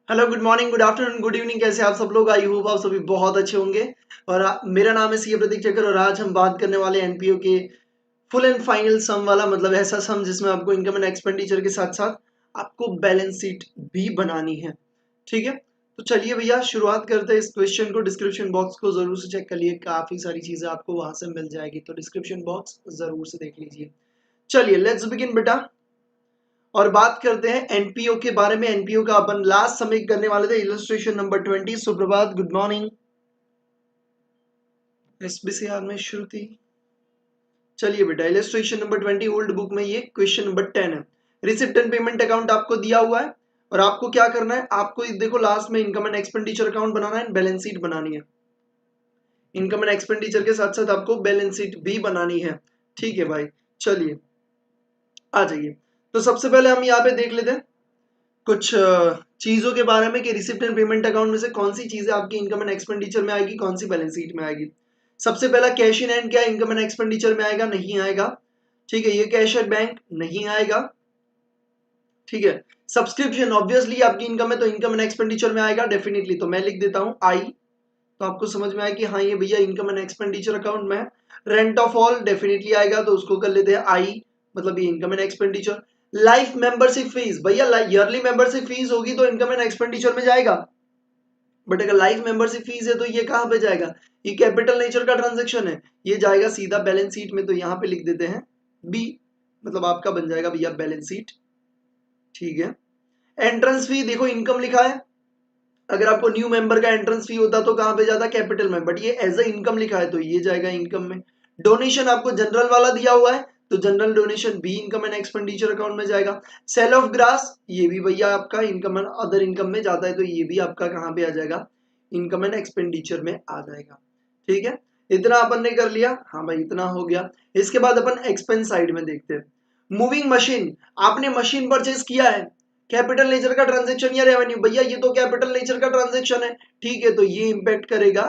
Hello, good morning, good afternoon, good evening. कैसे आप सब लोग? आई होप आप सभी बहुत अच्छे होंगे। और मेरा नाम है सीए प्रतीक चक्र और आज हम बात करने वाले एनपीओ के फुल एंड फाइनल सम वाला, मतलब ऐसा सम जिसमें आपको इनकम एंड एक्सपेंडिचर के साथ साथ आपको बैलेंस शीट भी बनानी है। ठीक है, तो चलिए भैया शुरुआत करते हैं इस क्वेश्चन को। डिस्क्रिप्शन बॉक्स को जरूर से चेक कर लिए, काफी सारी चीजें आपको वहां से मिल जाएगी, तो डिस्क्रिप्शन बॉक्स जरूर से देख लीजिए। चलिए लेट्स बिगिन बेटा, और बात करते हैं एनपीओ के बारे में। एनपीओ का अपन लास्ट सबमिट करने वाले थे, इलस्ट्रेशन नंबर 20। सुप्रभात, गुड मॉर्निंग। एसबीसीआर में श्रुति। चलिए बेटा, इलस्ट्रेशन नंबर 20 ओल्ड बुक में ये क्वेश्चन नंबर 10 है। रिसिप्ट एंड पेमेंट अकाउंट आपको दिया हुआ है और आपको क्या करना है, आपको देखो लास्ट में इनकम एंड एक्सपेंडिचर अकाउंट बनाना है, बैलेंस शीट बनानी है। इनकम एंड एक्सपेंडिचर के साथ साथ आपको बैलेंस शीट भी बनानी है। ठीक है भाई, चलिए आ जाइए। तो सबसे पहले हम यहाँ पे देख लेते हैं कुछ चीजों के बारे में कि रिसिप्ट एंड पेमेंट अकाउंट में से कौन सी चीजें आपकी इनकम एंड एक्सपेंडिचर में आएगी, कौन सी बैलेंस शीट में आएगी। सबसे पहला कैश इन हैंड, क्या इनकम एंड एक्सपेंडिचर में आएगा? नहीं आएगा। ठीक है, ये कैश एट बैंक नहीं आएगा। ठीक है, सब्सक्रिप्शन ऑब्वियसली आपकी इनकम है तो इनकम एंड एक्सपेंडिचर में आएगा डेफिनेटली, तो मैं लिख देता हूं आई, तो आपको समझ में आया कि हाँ ये भैया इनकम एंड एक्सपेंडिचर अकाउंट में है। रेंट ऑफ ऑल डेफिनेटली आएगा, तो उसको कर लेते हैं आई, मतलब ये income and expenditure. Life membership fees, भैया ईयरली मेंबरशिप फीस होगी तो इनकम एंड एक्सपेंडिचर में जाएगा, बट अगर लाइफ मेंबरशिप फीस है तो ये कहां पे जाएगा? ये कैपिटल नेचर का ट्रांजैक्शन है, ये जाएगा सीधा बैलेंस शीट में, तो यहां पे लिख देते हैं बी, मतलब आपका बन जाएगा भैया बैलेंस शीट। ठीक है, एंट्रेंस फी देखो इनकम लिखा है, अगर आपको न्यू मेंबर का एंट्रेंस फी होता तो कहां पे जाता? कैपिटल में, बट ये एज अ इनकम लिखा है तो ये जाएगा इनकम में। डोनेशन आपको जनरल वाला दिया हुआ है तो जनरल डोनेशन भी इनकम एंड एक्सपेंडिचर अकाउंट में जाएगा। सेल ऑफ ग्रास ये भी भैया आपका इनकम एंड अदर इनकम में जाता है, तो ये भी आपका कहां पे आ जाएगा? इनकम एंड एक्सपेंडिचर में आ जाएगा। ठीक है, इतना अपन ने कर लिया। हाँ भाई, इतना हो गया। इसके बाद अपन एक्सपेंस साइड में देखते हैं। मूविंग मशीन, आपने मशीन परचेज किया है, कैपिटल नेचर का ट्रांजैक्शन या रेवेन्यू? भैया ये तो कैपिटल नेचर का ट्रांजैक्शन है। ठीक है, तो ये इंपैक्ट करेगा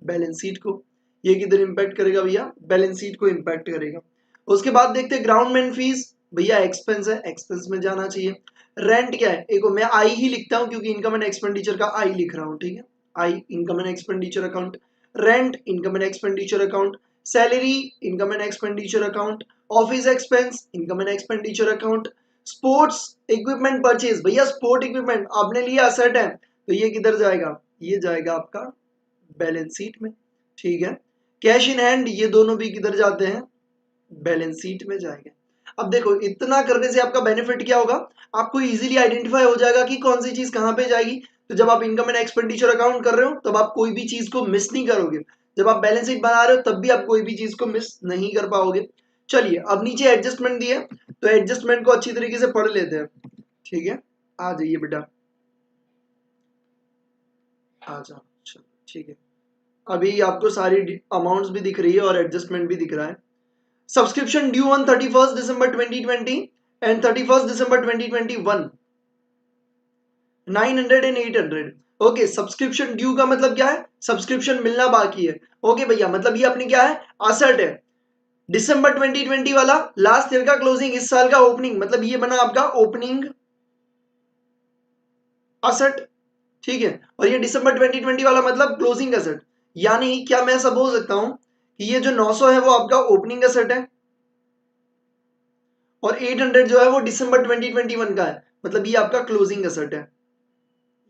बैलेंस शीट को। ये किधर इंपैक्ट करेगा भैया? बैलेंस शीट को इंपैक्ट करेगा। उसके बाद देखते हैं ग्राउंडमेंट फीस, भैया एक्सपेंस है, एक्सपेंस में जाना चाहिए। रेंट क्या है? एक मैं आई ही लिखता हूं क्योंकि इनकम एंड एक्सपेंडिचर का आई लिख रहा हूं। ठीक है, I income and expenditure account, rent income and expenditure account, salary income and expenditure account, office expense income and expenditure account, sports equipment purchase, भैया स्पोर्ट इक्विपमेंट आपने लिया, असेट है, तो ये किधर जाएगा? ये जाएगा आपका बैलेंस शीट में। ठीक है, कैश इन हैंड ये दोनों भी किधर जाते हैं? बैलेंस शीट में जाएंगे। अब देखो इतना करने से आपका बेनिफिट क्या होगा, आपको इजीली आइडेंटिफाई हो जाएगा कि कौन सी चीज कहां पे जाएगी। तो जब आप इनकम एंड एक्सपेंडिचर अकाउंट कर रहे हो तब आप कोई भी चीज को मिस नहीं करोगे, जब आप बैलेंस शीट बना रहे हो तब भी आप कोई भी चीज को मिस नहीं कर पाओगे। चलिए अब नीचे एडजस्टमेंट दिए, तो एडजस्टमेंट को अच्छी तरीके से पढ़ लेते हैं। ठीक है, आ जाइए बेटा, आ जाओ। चलो ठीक है, अभी आपको सारी अमाउंट्स भी दिख रही है और एडजस्टमेंट भी दिख रहा है। Subscription due on 31st December 2020 and 31st December 2021, 900 and 800। Okay, subscription due का मतलब क्या है? सब्सक्रिप्शन मिलना बाकी है। ओके भैया, मतलब ये अपनी क्या है? असेट है। दिसंबर 2020 वाला लास्ट ईयर का क्लोजिंग, इस साल का ओपनिंग, मतलब ये बना आपका ओपनिंग असेट। ठीक है, और ये दिसंबर 2020 वाला मतलब क्लोजिंग असेट। यानी क्या मैं ऐसा बोल सकता हूं कि ये जो 900 है वो आपका ओपनिंग असेट है और 800 जो है वो दिसंबर 2021 का है, मतलब ये आपका क्लोजिंग असेट है।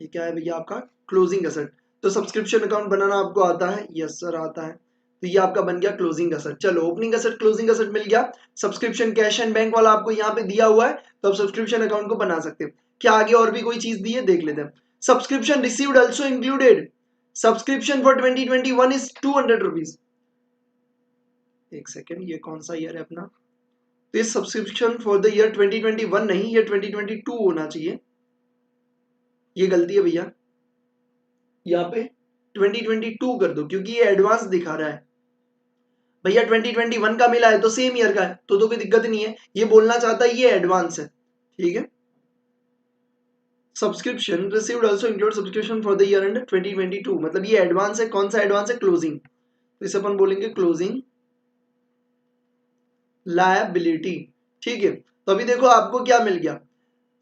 ये क्या है भैया? आपका क्लोजिंग असेट। तो सब्सक्रिप्शन अकाउंट बनाना आपको आता है? यस सर आता है। तो ये आपका बन गया क्लोजिंग असेट। चलो ओपनिंग असेट क्लोजिंग असेट मिल गया। सब्सक्रिप्शन कैश एंड बैंक वाला आपको यहाँ पे दिया हुआ है, तो आप सब्सक्रिप्शन अकाउंट को बना सकते हैं। क्या आगे और भी कोई चीज दी है? देख लेते हैं। Subscription received also included, subscription for 2021 is 200 rupees. एक सेकेंड, ये कौन सा ईयर है अपना? तो ये सब्सक्रिप्शन फॉर द ईयर 2021 नहीं, ये 2022 होना चाहिए। ये गलती है भैया, यहाँ पे 2022 कर दो क्योंकि ये एडवांस दिखा रहा है। भैया 2021 का मिला है तो सेम ईयर का है तो कोई दिक्कत नहीं है, ये बोलना चाहता है ये एडवांस है। ठीक है, subscription received also include subscription for the year and 2022, मतलब ये एडवांस है। कौन सा एडवांस है? क्लोजिंग, तो इसे अपन बोलेंगे क्लोजिंग लायबिलिटी। ठीक है, तो अभी देखो आपको क्या मिल गया,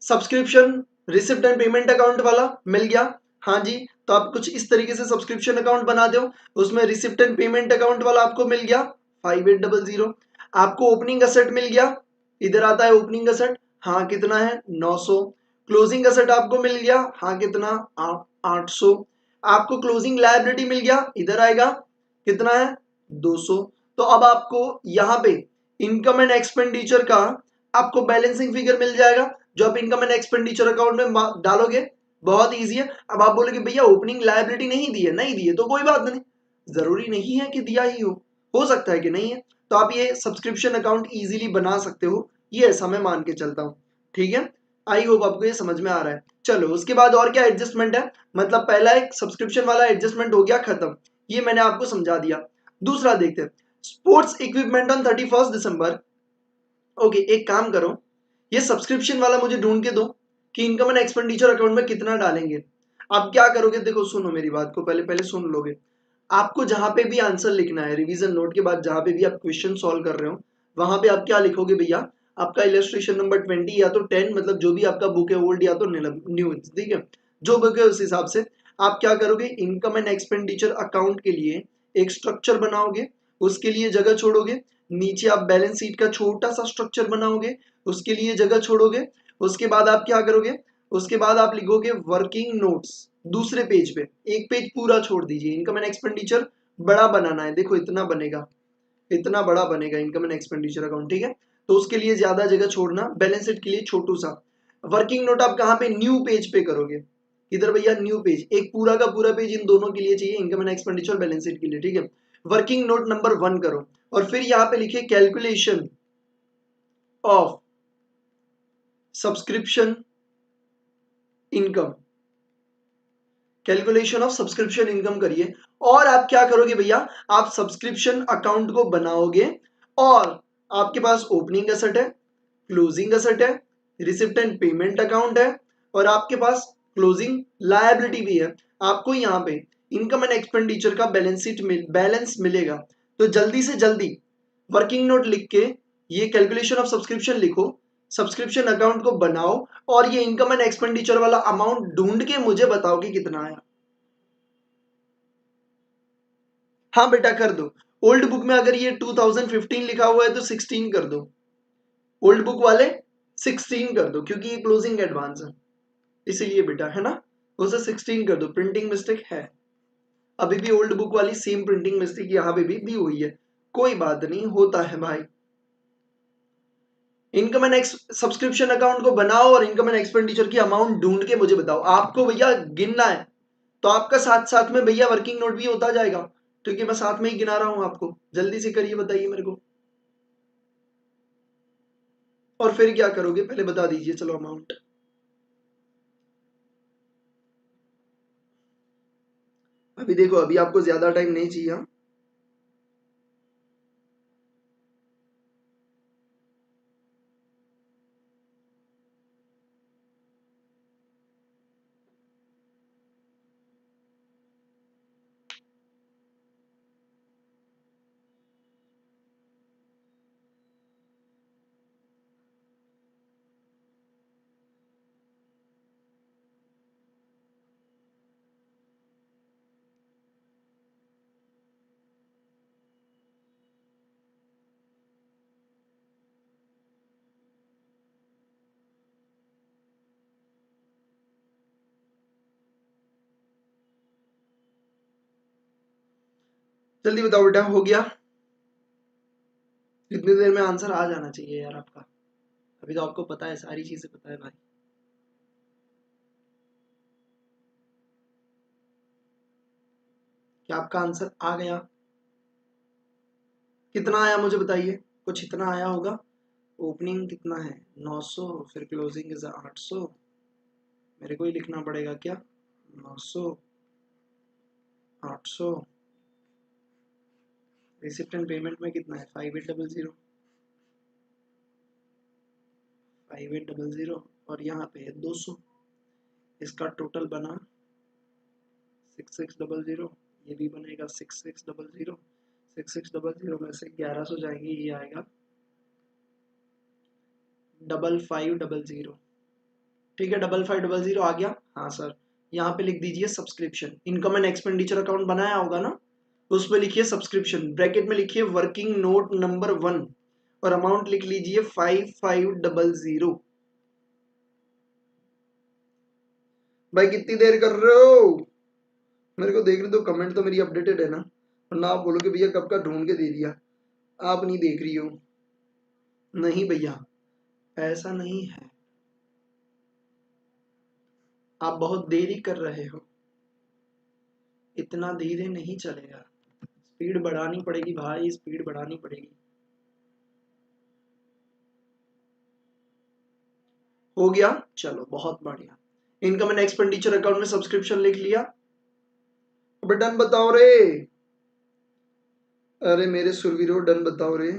subscription receipt and payment account वाला मिल गया। हाँ जी, तो आप कुछ इस तरीके से सब्सक्रिप्शन अकाउंट बना दो, उसमें रिसिप्ट एंड पेमेंट अकाउंट वाला आपको मिल गया 5800। आपको ओपनिंग असेट मिल गया, इधर आता है ओपनिंग असेट, हाँ कितना है 900। क्लोजिंग असेट आपको मिल गया, हाँ कितना 800। आपको क्लोजिंग लायबिलिटी मिल गया, इधर आएगा कितना है 200। तो अब आपको यहाँ पे इनकम एंड एक्सपेंडिचर का आपको बैलेंसिंग फिगर मिल जाएगा, जो आप इनकम एंड एक्सपेंडिचर अकाउंट में डालोगे। बहुत इजी है। अब आप बोलोगे भैया ओपनिंग लायबिलिटी नहीं दी है, नहीं दी है तो कोई बात नहीं, जरूरी नहीं है कि दिया ही हो सकता है कि नहीं है, तो आप ये सब्सक्रिप्शन अकाउंट इजीली बना सकते हो, ये ऐसा मैं मान के चलता हूँ। ठीक है, आई होप आपको ये समझ में आ रहा है। चलो उसके बाद और क्या एडजस्टमेंट है, मतलब पहला एक सब्सक्रिप्शन वाला एडजस्टमेंट हो गया खत्म, ये मैंने आपको समझा दिया। दूसरा देखते हैं, sports equipment on 31 December. Okay, एक काम करो, ये सब्सक्रिप्शन वाला मुझे ढूंढ के दो कि इनकम एंड एक्सपेंडिचर अकाउंट में कितना डालेंगे। आप क्या करोगे, देखो सुनो मेरी बात को, पहले पहले सुन लोगे। आपको जहां पे भी आंसर लिखना है, रिवीजन नोट के बाद जहां पे भी आप क्वेश्चन सॉल्व कर रहे हो, वहां पे आप क्या लिखोगे भैया, आपका इलस्ट्रेशन नंबर 20 या तो 10, मतलब जो भी आपका बुक है ओल्ड या तो न्यू, ठीक है, जो बुक है उस हिसाब से आप क्या करोगे, इनकम एंड एक्सपेंडिचर अकाउंट के लिए एक स्ट्रक्चर बनाओगे, उसके लिए जगह छोड़ोगे। नीचे आप बैलेंस शीट का छोटा सा स्ट्रक्चर बनाओगे, उसके लिए जगह छोड़ोगे। उसके बाद आप क्या करोगे, उसके बाद आप लिखोगे वर्किंग नोट्स दूसरे पेज पे, एक पेज पूरा छोड़ दीजिए। इनकम एंड एक्सपेंडिचर बड़ा बनाना है, देखो इतना बनेगा, इतना बड़ा बनेगा इनकम एंड एक्सपेंडिचर अकाउंट, ठीक है, तो उसके लिए ज्यादा जगह छोड़ना, बैलेंस शीट के लिए छोटू सा। वर्किंग नोट आप कहाँ पे, न्यू पेज पे करोगे, इधर भैया न्यू पेज, एक पूरा का पूरा पेज इन दोनों के लिए चाहिए, income and expenditure balance sheet के लिए, ठीक है। वर्किंग नोट नंबर 1 करो और फिर यहाँ पे लिखिए calculation of subscription income, calculation of subscription income करिए। और आप क्या करोगे भैया, आप सब्सक्रिप्शन अकाउंट को बनाओगे और आपके पास ओपनिंग एसेट है, क्लोजिंग एसेट है, रिसिप्ट एंड पेमेंट अकाउंट है, और आपके पास क्लोजिंग लायबिलिटी भी है। आपको यहाँ पे इनकम एंड एक्सपेंडिचर का बैलेंस शीट बैलेंस मिलेगा। तो जल्दी से जल्दी वर्किंग नोट लिख के ये कैलकुलेशन ऑफ सब्सक्रिप्शन लिखो, सब्सक्रिप्शन अकाउंट को बनाओ, और ये इनकम एंड एक्सपेंडिचर वाला अमाउंट ढूंढ के मुझे बताओ कि कितना आया। हाँ बेटा कर दो, ओल्ड बुक में अगर ये 2015 लिखा हुआ है तो 16 कर दो, ओल्ड बुक वाले 16 कर दो, क्योंकि ये क्लोजिंग एडवांस है इसीलिए बेटा, है ना, उसे 16 कर दो, प्रिंटिंग मिस्टेक है। अभी भी ओल्ड बुक वाली सेम प्रिंटिंग मिस्टेक यहाँ पे भी दी हुई है, कोई बात नहीं, होता है भाई। इनकम एंड सब्सक्रिप्शन अकाउंट को बनाओ और इनकम एंड एक्सपेंडिचर की अमाउंट ढूंढ के मुझे बताओ। आपको भैया गिनना है तो आपका साथ साथ में भैया वर्किंग नोट भी होता जाएगा, क्योंकि मैं साथ में ही गिना रहा हूं आपको। जल्दी से करिए, बताइए मेरे को। और फिर क्या करोगे पहले बता दीजिए, चलो अमाउंट। अभी देखो, अभी आपको ज्यादा टाइम नहीं चाहिए, हाँ? जल्दी बताओ बेटा, हो गया? कितनी देर में आंसर आ जाना चाहिए यार आपका? अभी तो आपको पता है, सारी चीजें पता है भाई। क्या आपका आंसर आ गया? कितना आया मुझे बताइए, कुछ इतना आया होगा। ओपनिंग कितना है 900, फिर क्लोजिंग इज 800, मेरे को ही लिखना पड़ेगा क्या, 900 800। रिसिप्ट एंड पेमेंट में कितना है 5800, 5800, और यहाँ पे है 200, इसका टोटल बना 6600। ये भी बनेगा 6600, 6600 में से 1100 जाएंगे, ये आएगा 5500। ठीक है, 5500 आ गया। हाँ सर, यहाँ पे लिख दीजिए subscription. Income and expenditure account बनाया होगा ना, उस पर लिखिए सब्सक्रिप्शन, ब्रैकेट में लिखिए वर्किंग नोट नंबर 1 और अमाउंट लिख लीजिए 5500। भाई कितनी देर कर रहे हो? मेरे को देखने दो, कमेंट तो मेरी अपडेटेड है ना, वरना आप बोलोगे भैया कब का ढूंढ के दे दिया, आप नहीं देख रही हो। नहीं भैया, ऐसा नहीं है, आप बहुत देरी कर रहे हो, इतना धीरे नहीं चलेगा, स्पीड बढ़ानी पड़ेगी भाई, स्पीड बढ़ानी पड़ेगी। हो गया, चलो बहुत बढ़िया। इनकम एंड एक्सपेंडिचर अकाउंट में सब्सक्रिप्शन लिख लिया, अब डन बताओ रे। अरे मेरे सुरवीरो डन बताओ रे।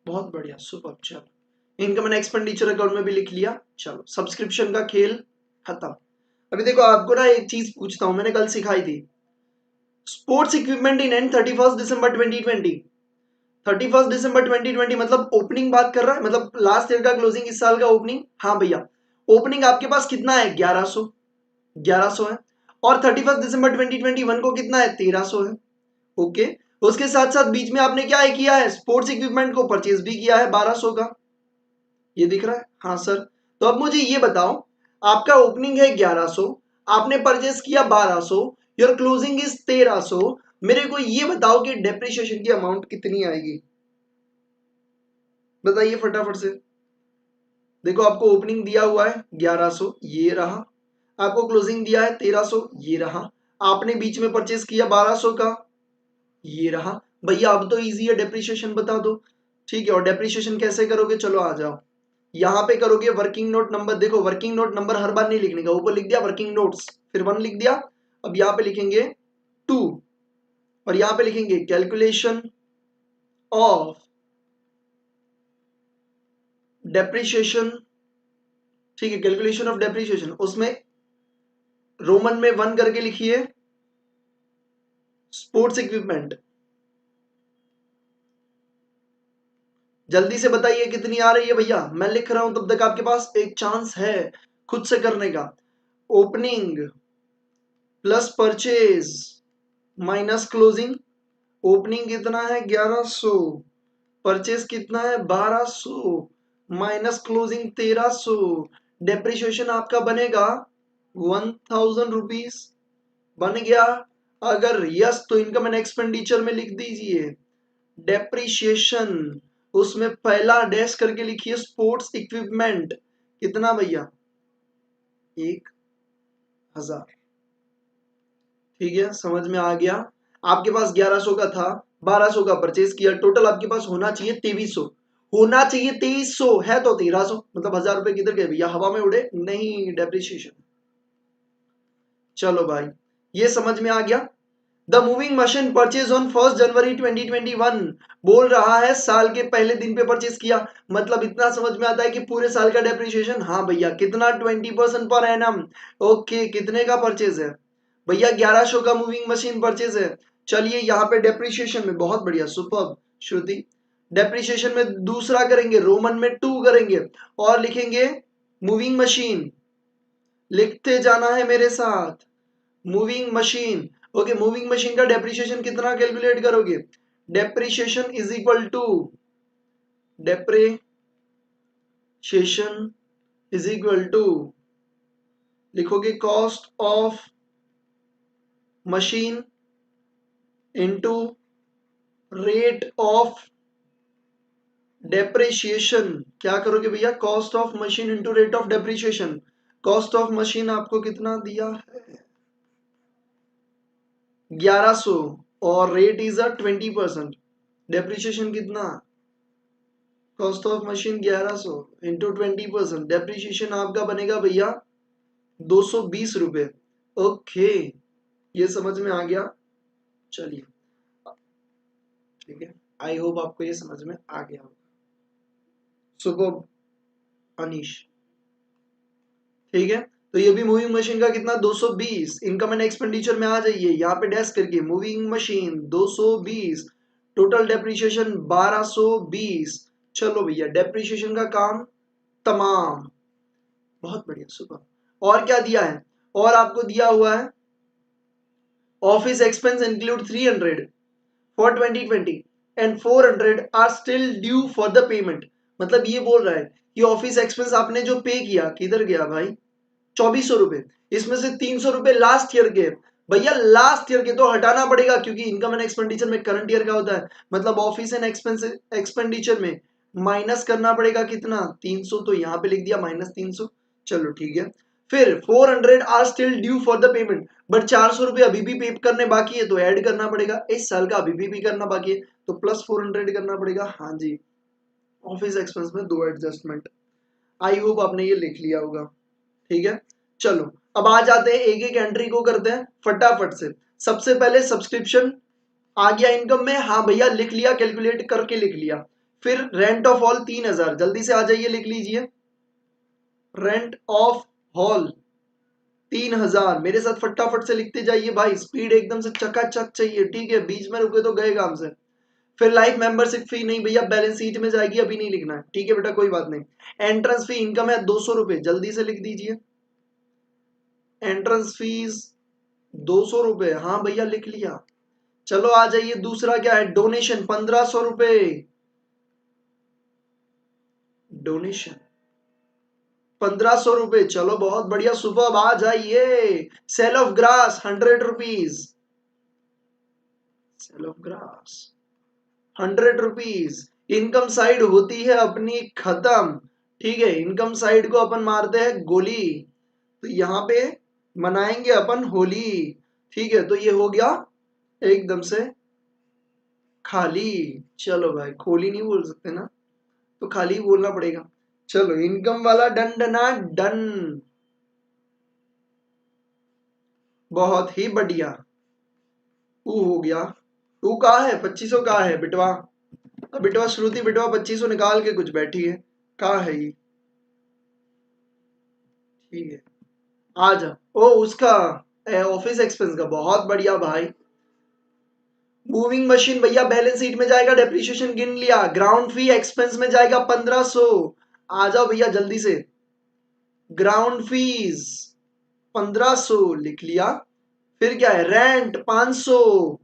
बहुत बढ़िया, सुपर। चलो इनकम एंड एक्सपेंडिचर अकाउंट में भी लिख लिया, चलो सब्सक्रिप्शन का खेल खत्म। अभी देखो आपको ना एक चीज पूछता हूं, मैंने कल सिखाई थी, स्पोर्ट्स इक्विपमेंट इन एंड 31 दिसंबर 2020। 31 दिसंबर 2020 मतलब ओपनिंग बात कर रहा है, मतलब लास्ट ईयर का क्लोजिंग, इस साल का ओपनिंग। हाँ भैया, ओपनिंग आपके पास कितना है? 1100 है। और 31 दिसंबर 2021 को कितना है? 1300 है। ओके, उसके साथ साथ बीच में आपने क्या किया है? स्पोर्ट्स इक्विपमेंट को परचेज भी किया है 1200 का, ये दिख रहा है। हाँ सर, तो अब मुझे ये बताओ, आपका ओपनिंग है 1100, आपने परचेज किया 1200, योर क्लोजिंग इज 1300। मेरे को ये बताओ कि डेप्रिसिएशन की अमाउंट कितनी आएगी, बताइए फटाफट से। देखो आपको ओपनिंग दिया हुआ है 1100, ये रहा, आपको क्लोजिंग दिया है 1300, ये रहा, आपने बीच में परचेज किया 1200 का, ये रहा। भैया अब तो इजी है, डेप्रिसिएशन बता दो। ठीक है, और डेप्रिसिएशन कैसे करोगे? चलो आ जाओ, यहाँ पे करोगे वर्किंग नोट नंबर। देखो वर्किंग नोट नंबर हर बार नहीं लिखने का, ऊपर लिख दिया वर्किंग नोट्स, फिर 1 लिख दिया। अब यहाँ पे लिखेंगे 2 और यहाँ पे लिखेंगे कैलकुलेशन ऑफ डेप्रिसिएशन। ठीक है, कैलकुलेशन ऑफ डेप्रिसिएशन, उसमें रोमन में 1 करके लिखिए स्पोर्ट्स इक्विपमेंट। जल्दी से बताइए कितनी आ रही है भैया, मैं लिख रहा हूं तब तक आपके पास एक चांस है खुद से करने का। Opening plus purchase minus closing. Opening कितना है? 1100, परचेज कितना है? 1200, माइनस क्लोजिंग 1300, डेप्रिसिएशन आपका बनेगा 1000 रुपीज। बन गया? अगर यस तो इनकम एंड एक्सपेंडिचर में लिख दीजिए डेप्रिसिएशन, उसमें पहला डैश करके लिखिए स्पोर्ट्स इक्विपमेंट। कितना भैया? 1000। ठीक है, समझ में आ गया। आपके पास 1100 का था, 1200 का परचेज किया, टोटल आपके पास होना चाहिए 2300, होना चाहिए 2300, है तो 1300, मतलब 1000 रुपए किधर गए भैया? हवा में उड़े नहीं, डेप्रिसिएशन। चलो भाई, ये समझ में आ गया। The moving machine purchase on 1 जनवरी 2021, बोल रहा है साल के पहले दिन पे परचेज किया, मतलब इतना समझ में आता है कि पूरे साल का डेप्रिसिएशन। हाँ भैया, कितना? 20% पर एनम। ओके, कितने का परचेज है भैया? 1100 का मूविंग मशीन परचेज है। चलिए यहाँ पे डेप्रिसिएशन में, बहुत बढ़िया, सुपर श्रुति। डेप्रिसिएशन में दूसरा करेंगे, रोमन में 2 करेंगे और लिखेंगे मूविंग मशीन। लिखते जाना है मेरे साथ, moving machine. Okay, moving machine का डेप्रिसिएशन कितना कैलकुलेट करोगे? Depreciation is equal to, depreciation is equal to, लिखोगे cost of machine into rate of depreciation. क्या करोगे भैया? Cost of machine into rate of depreciation. Cost of machine आपको कितना दिया है? 1100, और रेट इज अ 20%। डेप्रिसिएशन कितना? Cost of machine 1100 into 20%, depreciation आपका बनेगा भैया 220 रुपए। ओके, ये समझ में आ गया। चलिए, ठीक है, आई होप आपको ये समझ में आ गया होगा। सुपर अनीश, ठीक है। तो ये भी मूविंग मशीन का कितना 220। इनकम एंड एक्सपेंडिचर में आ जाइए, यहाँ पे डैश करके मूविंग मशीन 220, टोटल डेप्रिसिएशन 1220। चलो भैया डेप्रिसिएशन का काम तमाम, बहुत बढ़िया सुपर। और क्या दिया है, और आपको दिया हुआ है office expense include 300 for 2020 and 400 are still due for the payment. मतलब ये बोल रहा है कि ऑफिस एक्सपेंस आपने जो पे किया, किधर गया भाई, 2400 रुपए, इसमें से 300 रुपए लास्ट ईयर के। भैया लास्ट ईयर के तो हटाना पड़ेगा, क्योंकि इनकम एंड एक्सपेंडिचर में करंट ईयर का होता है, मतलब ऑफिस एंड एक्सपेंस एक्सपेंडिचर में माइनस करना पड़ेगा कितना, 300। तो यहाँ पे लिख दिया -300। चलो ठीक है। फिर 400 are still due for the payment, but 400 रुपए अभी भी पे करने बाकी है, तो ऐड करना पड़ेगा। इस साल का अभी भी करना बाकी है, तो प्लस 400 करना पड़ेगा। हाँ जी, ऑफिस एक्सपेंस में 2 एडजस्टमेंट। आई होप आपने ये लिख लिया होगा। ठीक है, चलो अब आ जाते हैं, एक एक एंट्री को करते हैं फटाफट से। सबसे पहले सब्सक्रिप्शन आ गया इनकम में, हाँ भैया लिख लिया, कैलकुलेट करके लिख लिया। फिर रेंट ऑफ हॉल 3000, जल्दी से आ जाइए लिख लीजिए। रेंट ऑफ हॉल 3000, मेरे साथ फटाफट से लिखते जाइए भाई, स्पीड एकदम से चकाचक चाहिए, ठीक है, बीच में रुके तो गए काम से। फिर लाइफ मेंबरशिप फी नहीं भैया, बैलेंस शीट में जाएगी, अभी नहीं लिखना है, ठीक है बेटा, कोई बात नहीं। एंट्रेंस फी इनकम है 200 रुपए, जल्दी से लिख दीजिए। एंट्रेंस फीस 200 रुपए, हाँ भैया लिख लिया। चलो आ जाइए, दूसरा क्या है, डोनेशन 1500 रुपए। डोनेशन 1500 रुपए, चलो बहुत बढ़िया, सुबह आ जाइए। Sale of grass 100 rupees, sale of grass 100 rupees. Income side होती है अपनी खत्म, ठीक है, इनकम साइड को अपन मारते हैं गोली, तो यहाँ पे मनाएंगे अपन होली। ठीक है, तो ये हो गया एकदम से खाली। चलो भाई, खोली नहीं बोल सकते ना, तो खाली ही बोलना पड़ेगा। चलो इनकम वाला डन डना डन, बहुत ही बढ़िया। टू हो गया, टू कहाँ है, 2500 कहाँ है बिटवा, बिटवा श्रुति, बिटवा 2500 निकाल के कुछ बैठी है, कहाँ है ये, ठीक है आ जा। ओ उसका ऑफिस एक्सपेंस का, बहुत बढ़िया भाई। मूविंग मशीन भैया बैलेंस शीट में जाएगा, डेप्रिसिएशन गिन लिया। ग्राउंड फी एक्सपेंस में जाएगा 1500, आ जाओ भैया जल्दी से। ग्राउंड फीस 1500 लिख लिया। फिर क्या है, रेंट 500,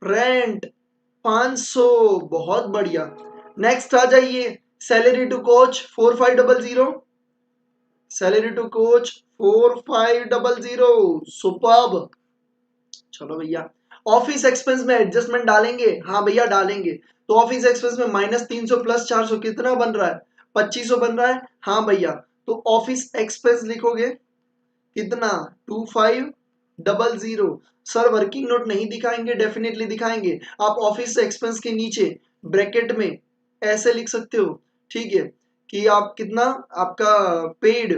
रेंट 500, बहुत बढ़िया। नेक्स्ट आ जाइए, salary to coach 4500, salary to coach 4500, superb. चलो भैया, ऑफिस एक्सपेंस में एडजस्टमेंट डालेंगे, हाँ भैया डालेंगे। तो ऑफिस एक्सपेंस में -300 प्लस 400 कितना बन रहा है, 2500 बन रहा है, हाँ भैया। तो ऑफिस एक्सपेंस लिखोगे कितना, 2500। सर वर्किंग नोट नहीं दिखाएंगे, डेफिनेटली दिखाएंगे। आप ऑफिस एक्सपेंस के नीचे ब्रैकेट में ऐसे लिख सकते हो, ठीक है, कि आप कितना, आपका पेड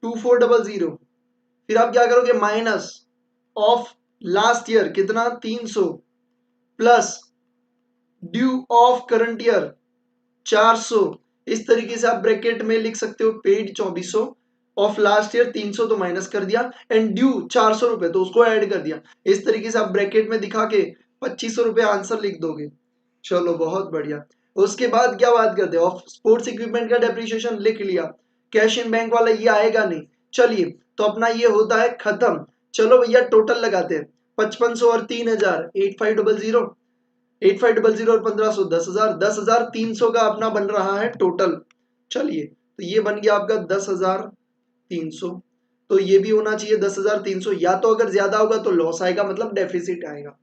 2400, फिर आप क्या करोगे, माइनस ऑफ लास्ट ईयर कितना 300, plus due of current year 400। इस तरीके से आप ब्रैकेट में लिख सकते हो, पेड 2400, ऑफ लास्ट ईयर 300 तो माइनस कर दिया, एंड ड्यू 400 रुपए तो उसको ऐड कर दिया। इस तरीके से आप ब्रैकेट में दिखा के 2500 रुपए आंसर लिख दोगे। चलो बहुत बढ़िया। उसके बाद क्या बात करते हैं, स्पोर्ट्स इक्विपमेंट का डेप्रिसिएशन लिख लिया। कैश इन बैंक वाला ये आएगा नहीं, चलिए, तो अपना ये होता है खत्म। चलो भैया टोटल लगाते हैं, 5500 और 3000 8500, 8500 और 1500 10,000, 10,300 का अपना बन रहा है टोटल। चलिए, तो ये बन गया आपका 10,300, तो ये भी होना चाहिए 10,300, या तो अगर ज्यादा होगा तो लॉस आएगा, मतलब डेफिसिट आएगा।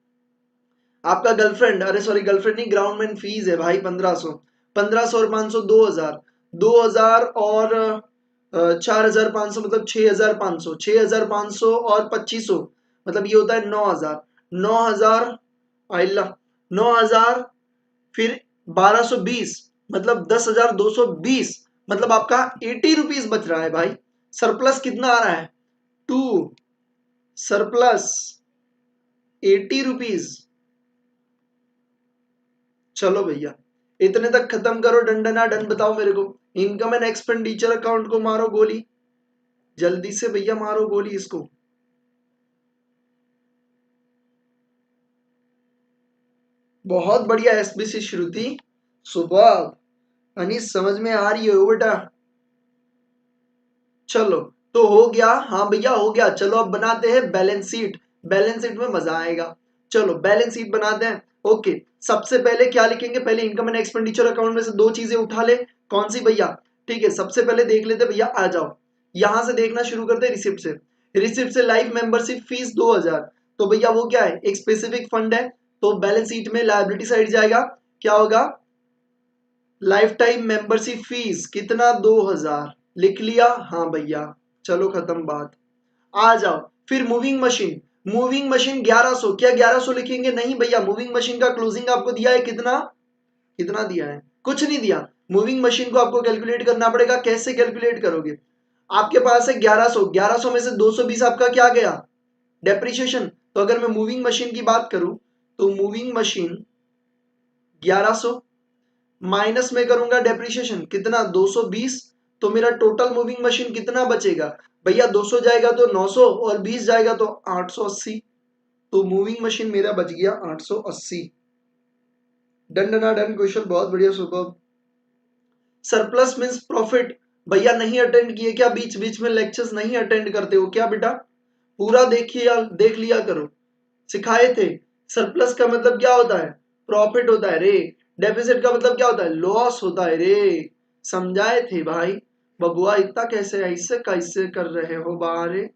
आपका गर्लफ्रेंड, अरे सॉरी गर्लफ्रेंड नहीं, ग्राउंडमेंट फीस है भाई 1500, 1500 और 500 2000, 2000 और 4500 मतलब 6500, 6500 और 2500 मतलब ये होता है 9000, 9000 आइल्ला 9000, फिर 1220 मतलब 10,220, मतलब आपका 80 रुपीज बच रहा है भाई। सरप्लस कितना आ रहा है, 2, सरप्लस 80 रुपीज। चलो भैया इतने तक खत्म करो, डन डना डन, बताओ मेरे को इनकम एंड एक्सपेंडिचर अकाउंट को मारो गोली, जल्दी से भैया मारो गोली इसको। बहुत बढ़िया एसबीसी श्रुति, सुबह अनीस समझ में आ रही हो बेटा। चलो तो हो गया, हाँ भैया हो गया। चलो अब बनाते हैं बैलेंस शीट, बैलेंस शीट में मजा आएगा। चलो बैलेंस शीट बनाते हैं। ओके, सबसे पहले क्या लिखेंगे, पहले इनकम एंड एक्सपेंडिचर अकाउंट में से दो चीजें उठा ले। कौन सी भैया, ठीक है सबसे पहले देख लेते भैया, आ जाओ यहां से देखना शुरू करते हैं रिसिप्ट से। रिसिप्ट से लाइफ मेंबरशिप फीस 2000, तो भैया वो क्या है, एक स्पेसिफिक फंड है, तो बैलेंस शीट में लायबिलिटी साइड जाएगा, क्या होगा, लाइफ टाइम मेंबरशिप फीस कितना 2000, लिख लिया, हाँ भैया चलो खत्म बात। आ जाओ फिर मूविंग मशीन, मूविंग मशीन 1100, क्या 1100 लिखेंगे, नहीं भैया मूविंग मशीन का क्लोजिंग आपको दिया है कितना, कितना दिया है, कुछ नहीं दिया। मूविंग मशीन को आपको कैलकुलेट करना पड़ेगा, कैसे कैलकुलेट करोगे, आपके पास है 1100, 1100 में से 220 आपका क्या गया, डेप्रिसिएशन। तो अगर मैं मूविंग मशीन की बात करूं तो मूविंग मशीन 1100 माइनस में करूंगा डेप्रिसिएशन कितना 220, तो मेरा टोटल मूविंग मशीन कितना बचेगा भैया, 200 जाएगा तो 900 और 20 जाएगा तो 880, तो मूविंग मशीन मेरा बच गया 880। डन डना डन क्वेश्चन, बहुत बढ़िया सुपर। सरप्लस मींस प्रॉफिट, भैया नहीं अटेंड किए क्या, बीच बीच में लेक्चर्स नहीं अटेंड करते हो क्या बेटा, पूरा देखिए, देख लिया करो, सिखाए थे। सरप्लस का मतलब क्या होता है, प्रॉफिट होता है रे। डेफिसिट का मतलब क्या होता है, लॉस होता है रे, समझाए थे भाई। बबुआ इतना कैसे ऐसे कैसे कर रहे हो बारे,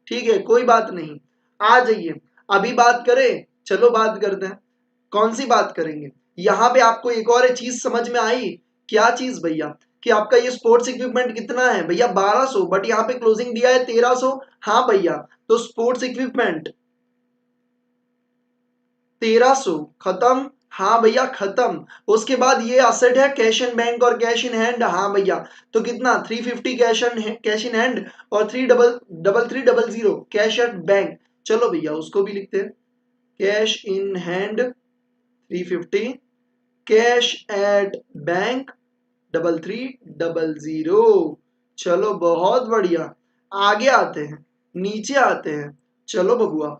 ठीक है कोई बात नहीं, आ जाइए। अभी बात करें, चलो बात करते हैं। कौन सी बात करेंगे, यहाँ पे आपको एक और चीज समझ में आई, क्या चीज भैया, कि आपका ये स्पोर्ट्स इक्विपमेंट कितना है भैया 1200, बट यहाँ पे क्लोजिंग दिया है 1300। हाँ भैया, तो स्पोर्ट्स इक्विपमेंट 1300 खत्म, हाँ भैया खत्म। उसके बाद ये असेट है कैश एंड बैंक और कैश इन हैंड, हाँ भैया, तो कितना 350 कैश इन हैंड और 3300 कैश एट बैंक। चलो भैया उसको भी लिखते हैं, cash in hand 350, cash at bank 3300। चलो बहुत बढ़िया, आगे आते हैं, नीचे आते हैं। चलो बबुआ,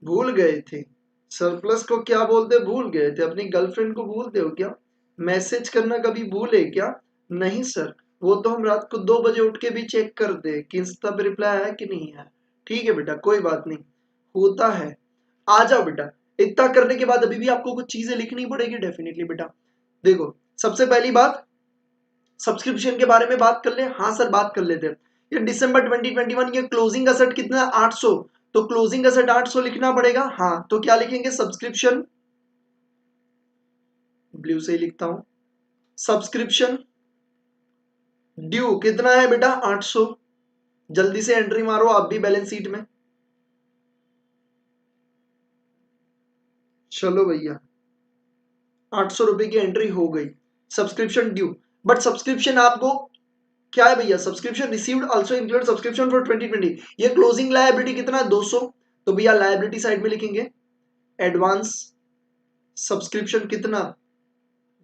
भूल गए थे सरप्लस को क्या बोलते, भूल गए थे, अपनी गर्लफ्रेंड को भूलते हो क्या, मैसेज करना कभी भूले क्या, नहीं सर, वो तो हम रात को 2 बजे उठ के भी चेक करते कि इंस्टा पे रिप्लाई आया कि नहीं है। ठीक है बेटा कोई बात नहीं, होता है। आ जाओ बेटा, इतना करने के बाद अभी भी आपको कुछ चीजें लिखनी पड़ेगी डेफिनेटली बेटा। देखो सबसे पहली बात, सब्सक्रिप्शन के बारे में बात कर ले, हाँ सर बात कर लेते हैं। ये दिसंबर 2021 ये क्लोजिंग असेट कितना 800, तो क्लोजिंग असेट 800 लिखना पड़ेगा, हाँ तो क्या लिखेंगे, सब्सक्रिप्शन, ब्लू से ही लिखता हूं, सब्सक्रिप्शन ड्यू कितना है बेटा 800, जल्दी से एंट्री मारो आप भी बैलेंस शीट में। चलो भैया 800 रुपए की एंट्री हो गई, सब्सक्रिप्शन ड्यू। बट सब्सक्रिप्शन आपको क्या है भैया, subscription received also include subscription for 2020, ये क्लोजिंग लायबिलिटी कितना है 200, तो भैया लायबिलिटी साइड में लिखेंगे एडवांस सब्सक्रिप्शन कितना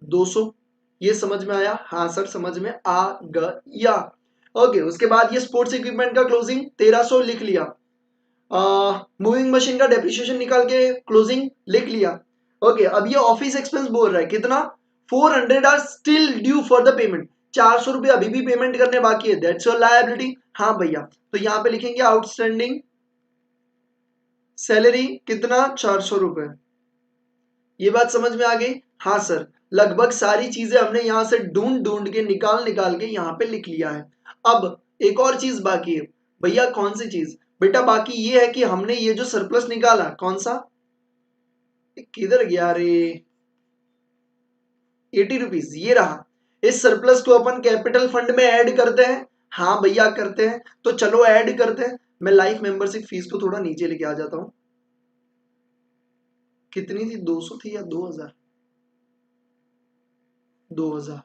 200। ये समझ में आया, हाँ सर समझ में आ गया। ओके उसके बाद ये स्पोर्ट्स इक्विपमेंट का क्लोजिंग 1300 लिख लिया, मूविंग मशीन का डेप्रिसिएशन निकाल के क्लोजिंग लिख लिया। ओके अब ये ऑफिस एक्सपेंस बोल रहा है कितना 400 are still due for the payment, 400 रुपए अभी भी पेमेंट करने बाकी है, दैट्स योर लायबिलिटी। हाँ भैया, तो यहाँ पे लिखेंगे आउटस्टैंडिंग सैलरी कितना 400 रुपए, ये बात समझ में आ गई, हाँ सर। लगभग सारी चीजें हमने यहां से ढूंढ ढूंढ के निकाल निकाल के यहाँ पे लिख लिया है। अब एक और चीज बाकी है भैया, कौन सी चीज बेटा, बाकी ये है कि हमने ये जो सरप्लस निकाला कौन सा, किधर गया रे, 80 रुपीज ये रहा, इस सरप्लस को अपन कैपिटल फंड में ऐड करते हैं, हाँ भैया करते हैं, तो चलो ऐड करते हैं। मैं लाइफ मेंबरशिप फीस को थोड़ा नीचे लेके आ जाता हूं, कितनी थी 200 थी या 2000, 2000।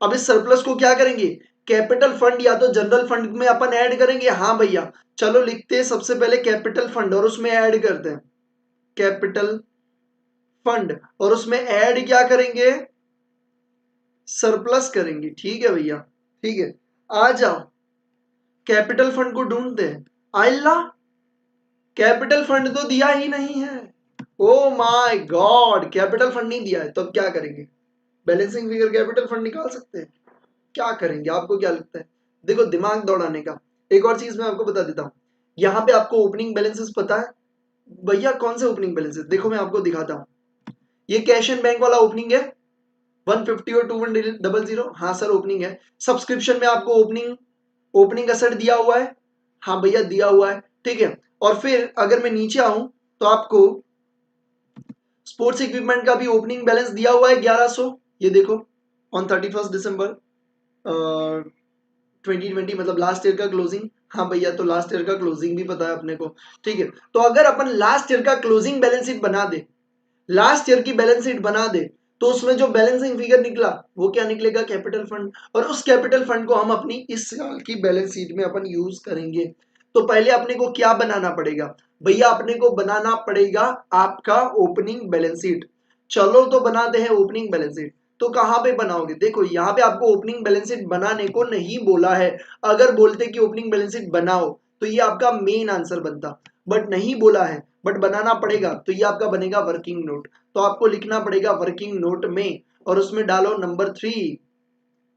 अब इस सरप्लस को क्या करेंगे, कैपिटल फंड या तो जनरल फंड में अपन ऐड करेंगे, हाँ भैया चलो लिखते हैं सबसे पहले कैपिटल फंड और उसमें ऐड करते हैं कैपिटल फंड, और उसमें ऐड क्या करेंगे, सरप्लस करेंगे। ठीक है भैया, ठीक है। आ जाओ, कैपिटल फंड को ढूंढते हैं। आइल्ला, कैपिटल फंड तो दिया ही नहीं है। Oh my God, capital fund नहीं दिया है, तो अब क्या करेंगे, बैलेंसिंग फिगर कैपिटल फंड निकाल सकते हैं, क्या करेंगे, आपको क्या लगता है? देखो, दिमाग दौड़ाने का। एक और चीज मैं आपको बता देता हूँ, यहाँ पे आपको ओपनिंग बैलेंसेस पता है भैया? कौन से ओपनिंग बैलेंसेस, देखो मैं आपको दिखाता हूँ। ये कैश एंड बैंक वाला ओपनिंग है, 150 और 2100। हाँ सर, ओपनिंग है। सब्सक्रिप्शन में आपको ओपनिंग ओपनिंग एसेट दिया हुआ है, हाँ भैया दिया हुआ है, ठीक है। और फिर अगर मैं नीचे आऊं तो आपको स्पोर्ट्स इक्विपमेंट का भी ओपनिंग बैलेंस दिया हुआ है 1100, ये देखो, ऑन 31 दिसंबर 2020, मतलब लास्ट ईयर का क्लोजिंग। हाँ भैया, तो लास्ट ईयर का क्लोजिंग भी पता है अपने को, ठीक है। तो अगर अपन लास्ट ईयर का क्लोजिंग बैलेंस शीट बना दे, लास्ट ईयर की बैलेंस शीट बना दे, तो उसमें जो बैलेंसिंग फिगर निकला वो क्या निकलेगा, कैपिटल फंड। और उस कैपिटल फंड को हम अपनी इस साल की बैलेंस शीट में अपन यूज करेंगे। तो पहले अपने को क्या बनाना पड़ेगा भैया, अपने को बनाना पड़ेगा आपका ओपनिंग बैलेंस शीट। चलो तो बनाते हैं ओपनिंग बैलेंस शीट। तो कहां पे बनाओगे, देखो यहाँ पे आपको ओपनिंग बैलेंस शीट बनाने को नहीं बोला है। अगर बोलते कि ओपनिंग बैलेंस शीट बनाओ तो ये आपका मेन आंसर बनता, बट नहीं बोला है, बट बनाना पड़ेगा। तो ये आपका बनेगा वर्किंग नोट। तो आपको लिखना पड़ेगा वर्किंग नोट में, और उसमें डालो नंबर 3।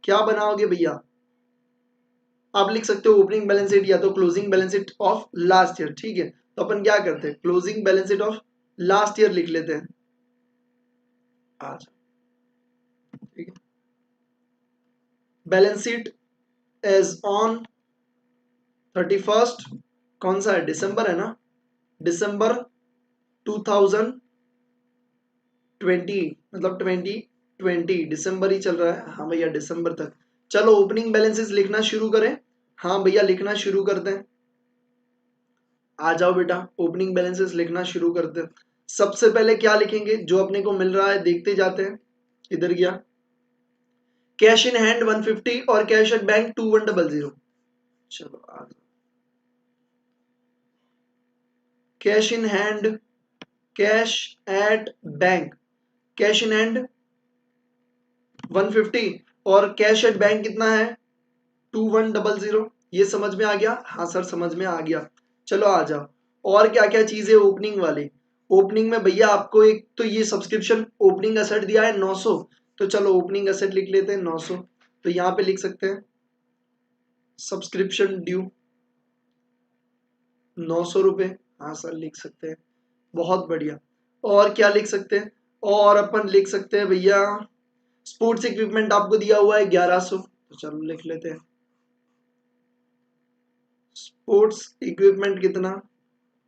क्या बनाओगे भैया, आप लिख सकते हो ओपनिंग बैलेंस शीट या तो closing balance sheet of last year, ठीक है। तो अपन क्या करते हैं, closing balance sheet of last year लिख लेते हैं आज, ठीक है। बैलेंस शीट एज ऑन 31, कौन सा है, दिसंबर है ना, दिसंबर 2020, मतलब 2020 दिसंबर ही चल रहा है, हाँ भैया दिसंबर तक। चलो ओपनिंग बैलेंसेस लिखना शुरू करें। हाँ भैया, लिखना शुरू करते हैं। आ जाओ बेटा, ओपनिंग बैलेंसेस लिखना शुरू करते हैं। सबसे पहले क्या लिखेंगे, जो अपने को मिल रहा है देखते जाते हैं। इधर गया, कैश इन हैंड 150 और कैश एट बैंक 2100। चलो आ जाओ, cash in hand, cash at bank, cash in hand 150 और कैश एट बैंक कितना है, 2100। ये समझ में आ गया? हाँ सर, समझ में आ गया। चलो आ जाओ, और क्या क्या चीजें ओपनिंग वाली। ओपनिंग में भैया आपको एक तो ये सब्सक्रिप्शन ओपनिंग एसेट दिया है 900, तो चलो ओपनिंग एसेट लिख लेते हैं 900। तो यहाँ पे लिख सकते हैं सब्सक्रिप्शन ड्यू 900 रुपये, हाँ सर लिख सकते हैं, बहुत बढ़िया। और क्या लिख सकते हैं, और अपन लिख सकते हैं भैया स्पोर्ट्स इक्विपमेंट आपको दिया हुआ है 1100, तो चलो लिख लेते हैं स्पोर्ट्स इक्विपमेंट कितना,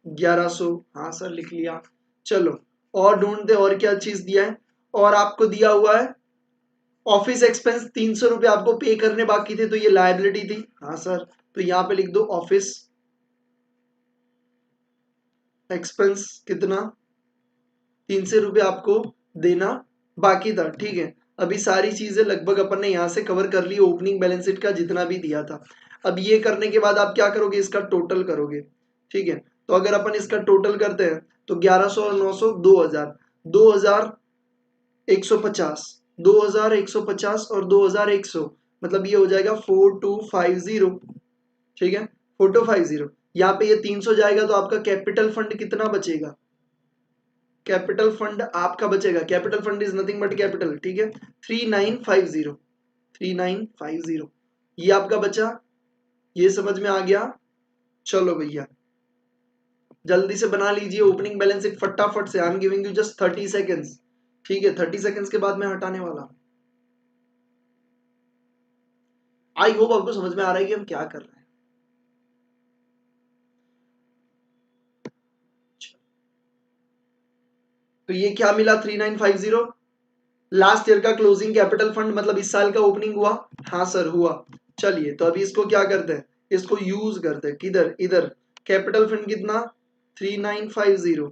1100, हाँ सर लिख लिया। चलो और ढूंढते, और क्या चीज दिया है, और आपको दिया हुआ है ऑफिस एक्सपेंस 300 रुपये आपको पे करने बाकी थे, तो ये लायबिलिटी थी, हाँ सर। तो यहाँ पे लिख दो ऑफिस एक्सपेंस कितना, 300 रुपये आपको देना बाकी था, ठीक है। अभी सारी चीजें लगभग अपन ने यहाँ से कवर कर ली, ओपनिंग बैलेंस शीट का जितना भी दिया था। अब ये करने के बाद आप क्या करोगे, इसका टोटल करोगे, ठीक है। तो अगर अपन इसका टोटल करते हैं तो 1100 और 900 2000, 2150, 2150 और 2100, मतलब ये हो जाएगा 4250, ठीक है। 4250, यहाँ पे ये 300 जाएगा तो आपका कैपिटल फंड कितना बचेगा, कैपिटल फंड आपका बचेगा, capital fund is nothing but capital, ठीक है, 3950, 3950 ये आपका बचा। ये समझ में आ गया? चलो भैया जल्दी से बना लीजिए ओपनिंग बैलेंस शीट फटाफट से, I am giving you just 30 seconds, ठीक है। 30 सेकेंड्स के बाद मैं हटाने वाला हूं। आई होप आपको समझ में आ रहा है कि हम क्या कर रहे हैं। तो ये क्या मिला, 3950 लास्ट ईयर का क्लोजिंग कैपिटल फंड, मतलब इस साल का ओपनिंग हुआ, हाँ सर हुआ। चलिए तो अभी इसको क्या करते हैं, इसको यूज करते हैं, किधर, इधर। कैपिटल फंड कितना, 3950,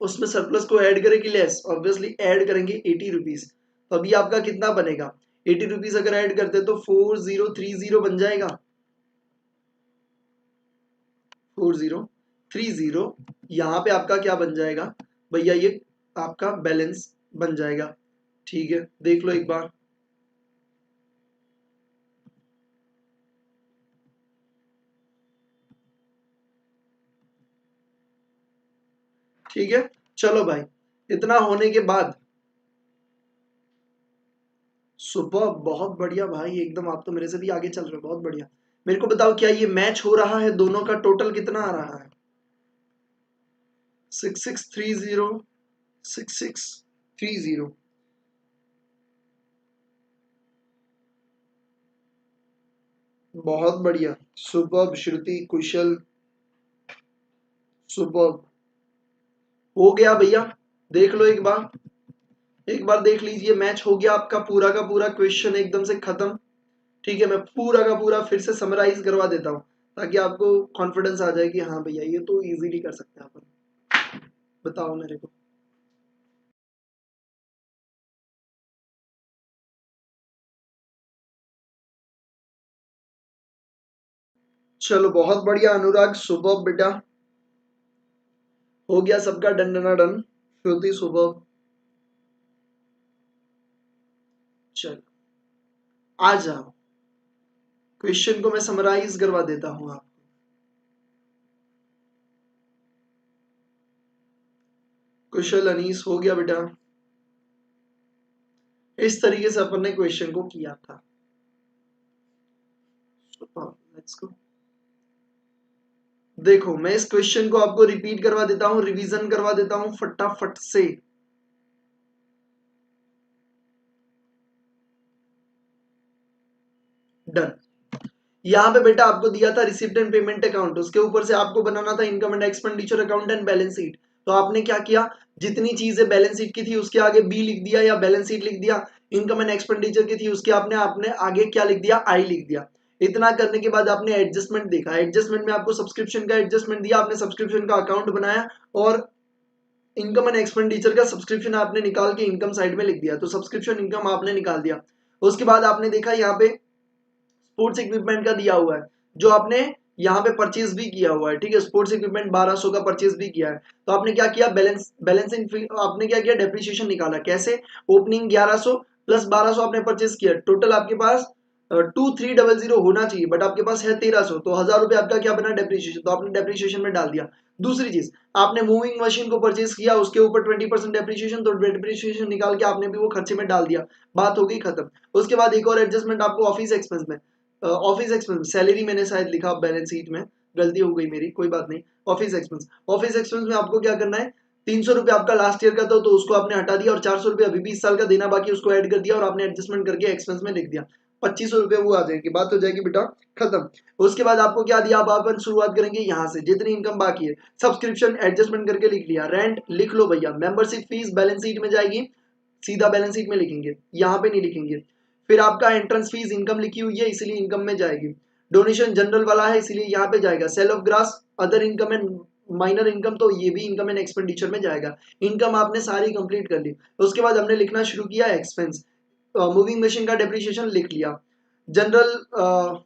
उसमें सरप्लस को ऐड करें कि लेस, ऑब्वियसली ऐड करेंगे 80 रुपीज। तो अभी आपका कितना बनेगा, 80 रुपीज अगर ऐड करते तो 4030 बन जाएगा, 4030। यहाँ पे आपका क्या बन जाएगा भैया, ये आपका बैलेंस बन जाएगा। ठीक है, देख लो एक बार। ठीक है, चलो भाई, इतना होने के बाद सुबह, बहुत बढ़िया भाई, एकदम आप तो मेरे से भी आगे चल रहे हो, बहुत बढ़िया। मेरे को बताओ, क्या ये मैच हो रहा है? दोनों का टोटल कितना आ रहा है? 6630, 6630। बहुत बढ़िया, सुबह श्रुति कुशल, सुबह हो गया भैया। देख लो एक बार, एक बार देख लीजिए, मैच हो गया आपका पूरा का पूरा, क्वेश्चन एकदम से खत्म। ठीक है, मैं पूरा का पूरा फिर से समराइज करवा देता हूँ ताकि आपको कॉन्फिडेंस आ जाए कि हाँ भैया ये तो इजीली कर सकते हैं अपन। बताओ मेरे को। चलो बहुत बढ़िया अनुराग, सुबह बेटा, हो गया सबका डन डन डन। श्रुति सुबह, चलो आ जाओ, क्वेश्चन को मैं समराइज करवा देता हूँ आपको। कुशल अनीस, हो गया बेटा। इस तरीके से अपन ने क्वेश्चन को किया था। Let's go. देखो, मैं इस क्वेश्चन को आपको रिपीट करवा देता हूँ, रिवीजन करवा देता हूँ फटाफट से। डन। यहाँ पे बेटा आपको दिया था रिसिप्ट एंड पेमेंट अकाउंट, उसके ऊपर से आपको बनाना था income and expenditure account and balance sheet. तो आपने क्या किया, जितनी चीजें बैलेंस शीट की थी उसके आगे बी लिख दिया या बैलेंस शीट लिख दिया, इनकम एंड एक्सपेंडिचर की थी उसके आपने आपने आगे क्या लिख दिया, आई लिख दिया। इतना करने के बाद आपने एडजस्टमेंट देखा, एडजस्टमेंट में आपको सब्सक्रिप्शन का एडजस्टमेंट दिया, आपने सब्सक्रिप्शन का अकाउंट बनाया और इनकम एंड एक्सपेंडिचर का सब्सक्रिप्शन आपने निकाल के इनकम साइड में लिख दिया, तो सब्सक्रिप्शन इनकम आपने निकाल दिया। उसके बाद आपने देखा यहाँ पे स्पोर्ट्स इक्विपमेंट का दिया हुआ है, जो आपने यहाँ पे परचेज भी किया हुआ है। ठीक है, स्पोर्ट्स इक्विपमेंट 1200 का परचेज भी किया है। तो आपने क्या किया, बैलेंसिंग आपने क्या किया, डेप्रिसिएशन निकाला। कैसे, ओपनिंग 1100 प्लस 1200 आपने परचेज किया, टोटल आपके पास 2300 होना चाहिए, बट आपके पास है 1300, तो 1000 रुपए आपका क्या बना, डेप्रिसिएशन, तो आपने डेप्रिसिएशन में डाल दिया। दूसरी चीज, आपने मूविंग मशीन को परचेज किया, उसके ऊपर 20% डेप्रिसिएशन, तो डेप्रिसिएशन निकाल के आपने भी वो खर्चे में डाल दिया, बात हो गई खत्म। उसके बाद एक और एडजस्टमेंट आपको ऑफिस एक्सपेंस में, ऑफिस एक्सपेंस, सैलरी मैंने शायद लिखा बैलेंस शीट में, गलती हो गई मेरी, कोई बात नहीं। ऑफिस एक्सपेंस, ऑफिस एक्सपेंस में आपको क्या करना है, 300 रुपये आपका लास्ट ईयर का था तो उसको आपने हटा दिया, और 400 रुपये अभी भी इस साल का देना बाकी, उसको ऐड कर दिया और आपने एडजस्टमेंट करके एक्सपेंस में लिख दिया। 2500 रुपये वो आ जाएगी, बात हो जाएगी बेटा खत्म। उसके बाद आपको क्या दिया, अब अपन शुरुआत करेंगे यहाँ से, जितनी इनकम बाकी है, सब्सक्रिप्शन एडजस्टमेंट करके लिख लिया, रेंट लिख लो भैया, मेंबरशिप फीस बैलेंस शीट में जाएगी, सीधा बैलेंस शीट में लिखेंगे, यहाँ पे नहीं लिखेंगे। फिर आपका एंट्रेंस फीस इनकम लिखी हुई है इसलिए इनकम में जाएगी, डोनेशन जनरल वाला है इसलिए यहाँ पे जाएगा, sale of grass other income and minor income, तो ये भी इनकम एंड एक्सपेंडिचर में जाएगा। इनकम आपने सारी कंप्लीट कर ली। उसके बाद हमने लिखना शुरू किया एक्सपेंस, मूविंग मशीन का डेप्रिसिएशन लिख लिया, जनरल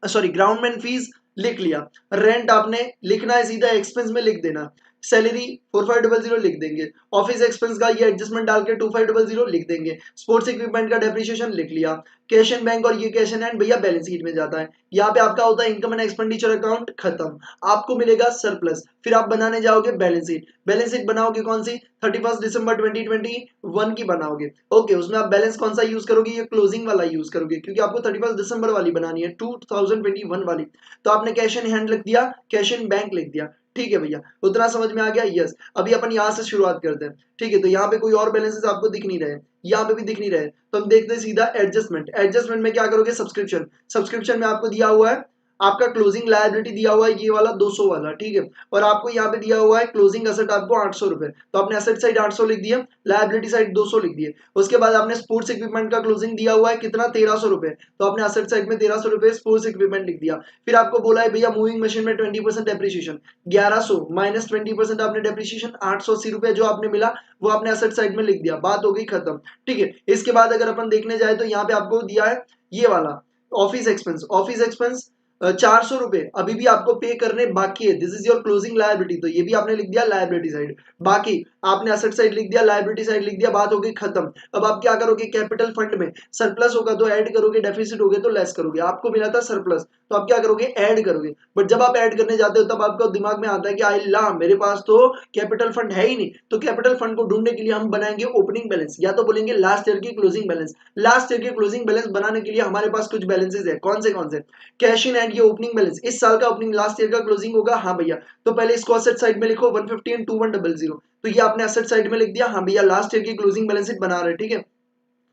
सॉरी ग्राउंडमैन फीस लिख लिया, रेंट आपने लिखना है सीधा एक्सपेंस में लिख देना, सैलरी 4500 लिख देंगे, ऑफिस एक्सपेंस का ये एडजस्टमेंट डाल के 2500 लिख देंगे, स्पोर्ट्स इक्विपमेंट का डेप्रिसिएशन लिख लिया, कैश एंड बैंक और ये कैश एंड हैंड भैया बैलेंस शीट में जाता है। यहाँ पे आपका होता है इनकम एंड एक्सपेंडिचर अकाउंट खत्म, आपको मिलेगा सरप्लस। फिर आप बनाने जाओगे बैलेंस शीट, बैलेंस शीट बनाओगे कौन सी, 31 दिसंबर 2021 की बनाओगे। ओके, उसमें आप बैलेंस कौन सा यूज करोगे, ये क्लोजिंग वाला यूज करोगे क्योंकि आपको 31 दिसंबर वाली बनानी है, 2021 वाली। तो आपने कैश इन हैंड लिख दिया, कैश इन बैंक लिख दिया। ठीक है भैया, उतना समझ में आ गया, यस। अभी अपन यहाँ से शुरुआत करते हैं। ठीक है, तो यहाँ पे कोई और बैलेंसेस आपको दिख नहीं रहे, यहाँ पे भी दिख नहीं रहे, तो हम देखते हैं सीधा एडजस्टमेंट। एडजस्टमेंट में क्या करोगे, सब्सक्रिप्शन, सब्सक्रिप्शन में आपको दिया हुआ है, आपका क्लोजिंग लायबिलिटी दिया हुआ है ये वाला 200 वाला, ठीक है, और आपको यहाँ पे दिया हुआ है क्लोजिंग असेट आपको 800 रुपए, तो आपने असेट साइड 800 लिख दिया, लायबिलिटी साइड 200 लिख दिए। उसके बाद आपने स्पोर्ट्स इक्विपमेंट का क्लोजिंग दिया हुआ है कितना, 1300 रुपए, तो आपने असेट साइड में 1300 रुपए स्पोर्ट्स इक्विपमेंट लिख दिया। फिर आपको बोला है भैया मूविंग मशीन में 20% डेप्रिसिएशन, 1100 माइनस 20% आपने डेप्रिसिएशन 880 रुपए जो आपने मिला वो आपने असेट साइड में लिख दिया, बात हो गई खत्म। ठीक है, इसके बाद अगर अपन देखने जाए तो यहाँ पे आपको दिया है ये वाला ऑफिस एक्सपेंस, ऑफिस एक्सपेंस ₹400 अभी भी आपको पे करने बाकी है। This is your closing liability, तो ये भी आपने लिख दिया लायबिलिटी साइड। बाकी आपने असेट साइड लिख दिया, लायबिलिटी साइड लिख दिया, बात हो गई खत्म। अब आप क्या करोगे, कैपिटल फंड में सरप्लस होगा तो ऐड करोगे, डेफिसिट हो गए तो लेस करोगे। आपको मिला था सरप्लस तो आप क्या करोगे, ऐड करोगे। बट जब आप ऐड करने जाते हो तब आपको दिमाग में आता है कि आई ला मेरे पास तो कैपिटल फंड है ही नहीं। तो कैपिटल फंड को ढूंढने के लिए हम बनाएंगे ओपनिंग बैलेंस, या तो बोलेंगे लास्ट ईयर की क्लोजिंग बैलेंस। लास्ट ईयर की क्लोजिंग बैलेंस बनाने के लिए हमारे पास कुछ बैलेंसेज है, कौन से कैश इन एंड, ये ओपनिंग बैलेंस इस साल का ओपनिंग, लास्ट ईयर का क्लोजिंग होगा। हाँ भैया, तो पहले इसको असेट साइड में लिखो 150 एंड 2100, तो ये आपने असेट साइड में लिख दिया। हाँ भैया, लास्ट ईयर की क्लोजिंग बैलेंस शीट बना रहे, ठीक है,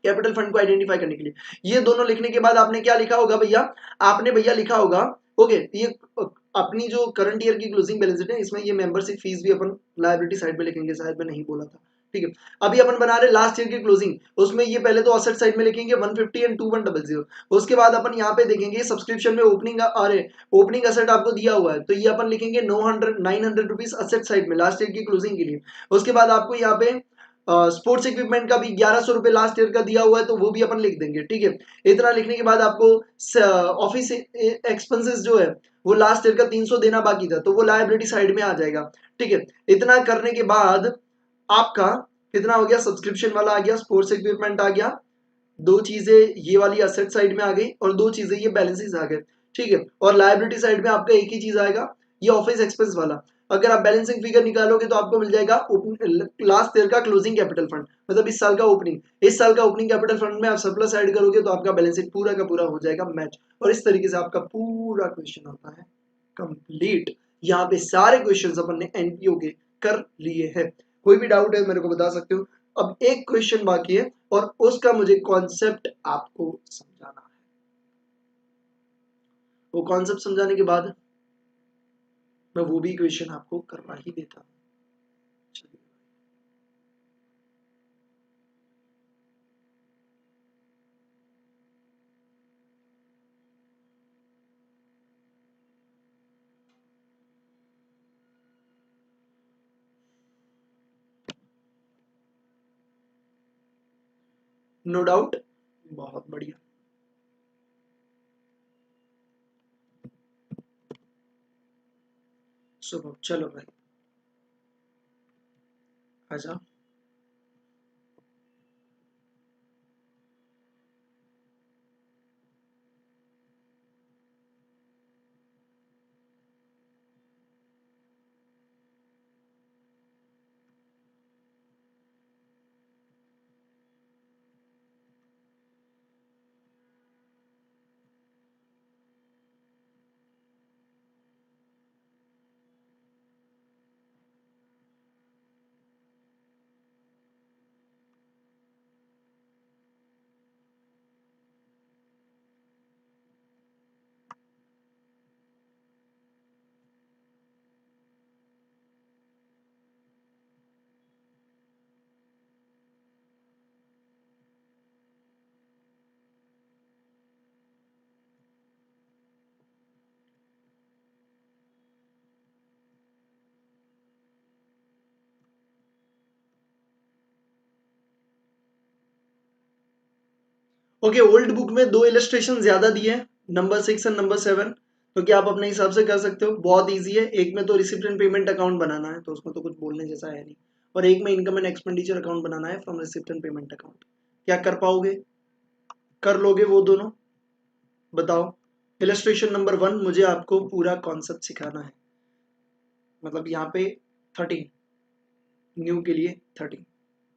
कैपिटल फंड को आइडेंटिफाई करने के लिए। ये दोनों लिखने के बाद आपने क्या लिखा होगा भैया, आपने भैया लिखा होगा ओके, ये अपनी जो करंट ईयर की क्लोजिंग बैलेंस शीट है इसमें ये मेंबरशिप फीस भी अपन लायबिलिटी साइड में लिखेंगे, शायद मैं नहीं बोला था, ठीक है। अभी अपन बना रहे लास्ट ईयर की क्लोजिंग, उसमें ये पहले तो असेट साइड में लिखेंगे 150 एंड 2100। उसके बाद अपन यहाँ पे देखेंगे सब्सक्रिप्शन में ओपनिंग, अरे ओपनिंग असेट आपको दिया हुआ है तो ये अपन लिखेंगे 900 रुपीज असेट साइड में लास्ट ईयर की क्लोजिंग के लिए। उसके बाद आपको यहाँ पे स्पोर्ट्स इक्विपमेंट का भी 1100 रुपए लास्ट ईयर का दिया हुआ है तो वो भी अपन लिख देंगे, ठीक है। इतना लिखने के बाद आपको ऑफिस एक्सपेंसेस जो है वो लास्ट ईयर का 300 देना बाकी था तो वो लायबिलिटी साइड में आ जाएगा, ठीक है। इतना करने के बाद आपका कितना हो गया, सब्सक्रिप्शन वाला आ गया, स्पोर्ट्स इक्विपमेंट आ गया, दो चीजें ये वाली असेट साइड में आ गई और दो चीजें ये बैलेंसेस आ गए, ठीक है। और लायबिलिटी साइड में आपका एक ही चीज आएगा, ये ऑफिस एक्सपेंस वाला। अगर आप बैलेंसिंग फिगर निकालोगे तो आपको मिल जाएगा लास्ट ईयर का क्लोजिंग कैपिटल फंड, मतलब इस साल का ओपनिंग, इस साल का ओपनिंग कैपिटल फंड में आप सरप्लस ऐड करोगे तो आपका बैलेंस शीट पूरा का पूरा हो जाएगा मैच। और इस तरीके से आपका पूरा क्वेश्चन होता है कंप्लीट। यहाँ पे सारे क्वेश्चन अपन ने एनपीओ के कर लिए हैं। कोई भी डाउट है मेरे को बता सकते हो। अब एक क्वेश्चन बाकी है और उसका मुझे कॉन्सेप्ट आपको समझाना है। वो कॉन्सेप्ट समझाने के बाद मैं वो भी क्वेश्चन आपको करवा ही देता हूँ। नो डाउट, बहुत बढ़िया। सुबह चलो भाई आजा। ओके, ओल्ड बुक में दो इलस्ट्रेशन ज्यादा दिए हैं, नंबर 6 एंड नंबर 7, तो क्या आप अपने हिसाब से कर सकते हो, बहुत इजी है। एक में तो रिसिप्ट एंड पेमेंट अकाउंट बनाना है तो उसमें तो कुछ बोलने जैसा है नहीं, और एक में इनकम एंड एक्सपेंडिचर अकाउंट बनाना है from receipt and payment account. क्या कर पाओगे, कर लोगे वो दोनों, बताओ। इलस्ट्रेशन नंबर 1 मुझे आपको पूरा कॉन्सेप्ट सिखाना है, मतलब यहाँ पे 13 न्यू के लिए 13,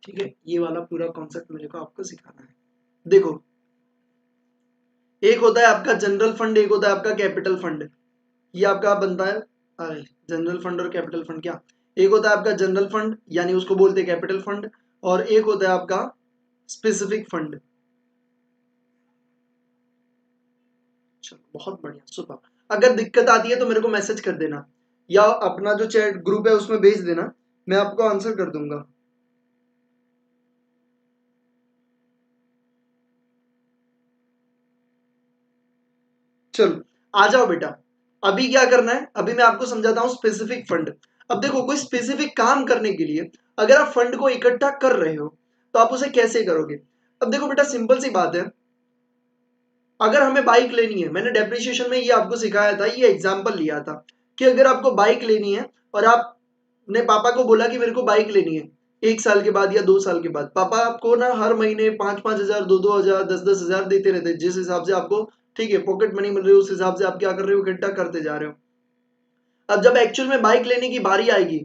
ठीक है, ये वाला पूरा कॉन्सेप्ट मेरे को आपको सिखाना है। देखो, एक होता है आपका जनरल फंड, एक होता है आपका कैपिटल फंड, ये आपका बनता है। अरे जनरल फंड और कैपिटल फंड क्या, एक होता है आपका जनरल फंड यानी उसको बोलते हैं कैपिटल फंड, और एक होता है आपका स्पेसिफिक फंड। चलो बहुत बढ़िया, सुपर। अगर दिक्कत आती है तो मेरे को मैसेज कर देना या अपना जो चैट ग्रुप है उसमें भेज देना, मैं आपको आंसर कर दूंगा। चलो आ जाओ बेटा, अभी क्या करना है, अभी मैं आपको समझाता हूं स्पेसिफिक फंड। अब देखो, कोई स्पेसिफिक काम करने के लिए अगर आप फंड को इकट्ठा कर रहे हो तो आप उसे कैसे करोगे। अब देखो बेटा, सिंपल सी बात है, अगर हमें बाइक लेनी है, मैंने डेप्रिसिएशन में ये आपको सिखाया था, ये एग्जाम्पल लिया था कि अगर आपको बाइक लेनी है और आपने पापा को बोला कि मेरे को बाइक लेनी है 1 साल के बाद या 2 साल के बाद, पापा आपको ना हर महीने 5-5 हजार, 2-2 हजार, 10-10 हजार देते रहते, जिस हिसाब से आपको ठीक है पॉकेट मनी मिल रही है उस हिसाब से आप क्या कर रहे हो, इकट्ठा करते जा रहे हो। अब जब एक्चुअल में बाइक लेने की बारी आएगी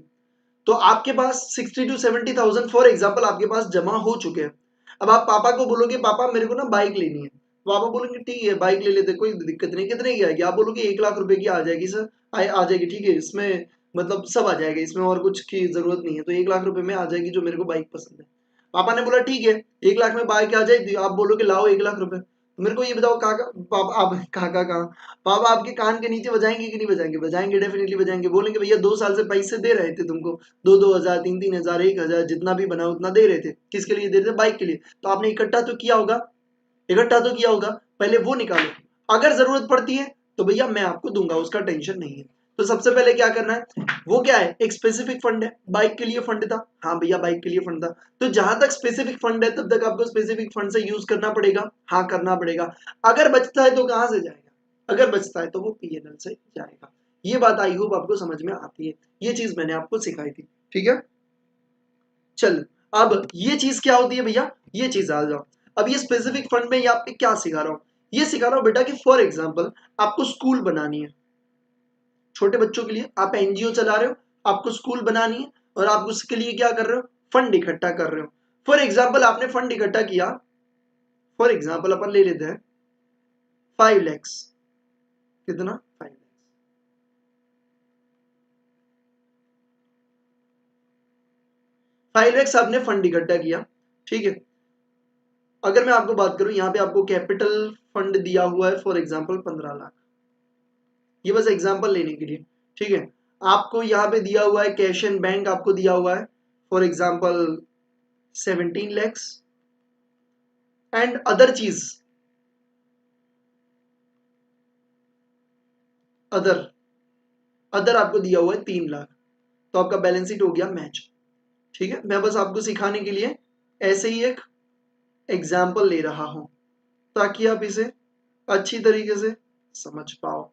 तो आपके पास 60 to 70 thousand फॉर एग्जाम्पल आपके पास जमा हो चुके हैं। अब आप पापा को बोलोगे पापा मेरे को ना बाइक लेनी है, पापा बोलेंगे ठीक है बाइक ले लेते, कोई दिक्कत नहीं, कितने की आएगी, आप बोलोगे 1 लाख रुपए की आ जाएगी सर, आ जाएगी, ठीक है इसमें मतलब सब आ जाएगा, इसमें और कुछ की जरूरत नहीं है, तो 1 लाख रुपए में आ जाएगी जो मेरे को बाइक पसंद है। पापा ने बोला ठीक है 1 लाख में बाइक आ जाएगी, आप बोलोगे लाओ 1 लाख रुपए। तो मेरे को ये बताओ काका, पापा आप काका कहाँ, पापा आपके कान के नीचे बजाएंगे कि नहीं बजाएंगे, बजाएंगे डेफिनेटली बजाएंगे, बोलेंगे भैया 2 साल से पैसे दे रहे थे तुमको, 2-2 हजार, 3-3 हजार, 1 हजार, जितना भी बना उतना दे रहे थे, किसके लिए दे रहे थे, बाइक के लिए, तो आपने इकट्ठा तो किया होगा, इकट्ठा तो किया होगा, पहले वो निकालो, अगर जरूरत पड़ती है तो भैया मैं आपको दूंगा, उसका टेंशन नहीं है। तो सबसे पहले क्या करना है, वो क्या है, एक स्पेसिफिक फंड है, बाइक के लिए फंड था, हाँ भैया बाइक के लिए फंड था, तो जहां तक स्पेसिफिक फंड है तब तक आपको स्पेसिफिक फंड से यूज करना पड़ेगा, हाँ करना पड़ेगा। अगर बचता है तो कहां से जाएगा, अगर बचता है तो वो पीएनएल से जाएगा। ये बात आई होप आपको समझ में आती है, ये चीज मैंने आपको सिखाई थी, ठीक है। चल अब ये चीज क्या होती है भैया, ये चीज आ जाओ, अब ये स्पेसिफिक फंड में यहाँ पे क्या सिखा रहा हूँ, ये सिखा रहा हूँ बेटा कि फॉर एग्जाम्पल आपको स्कूल बनानी है, छोटे बच्चों के लिए आप एनजीओ चला रहे हो, आपको स्कूल बनानी है और आप उसके लिए क्या कर रहे हो, फंड इकट्ठा कर रहे हो। फॉर एग्जाम्पल आपने फंड इकट्ठा किया, फॉर एग्जाम्पल अपन ले लेते हैं 5 lakhs, कितना 5 lakhs, 5 lakhs आपने फंड इकट्ठा किया, ठीक है। अगर मैं आपको बात करूं यहाँ पे आपको कैपिटल फंड दिया हुआ है फॉर एग्जाम्पल 15 लाख, ये बस एग्जाम्पल लेने के लिए, ठीक है। आपको यहाँ पे दिया हुआ है कैश एंड बैंक, आपको दिया हुआ है for example 17 lakhs, and other चीज, अदर अदर आपको दिया हुआ है 3 लाख, तो आपका बैलेंस शीट हो गया मैच, ठीक है। मैं बस आपको सिखाने के लिए ऐसे ही एक एग्जाम्पल ले रहा हूं ताकि आप इसे अच्छी तरीके से समझ पाओ।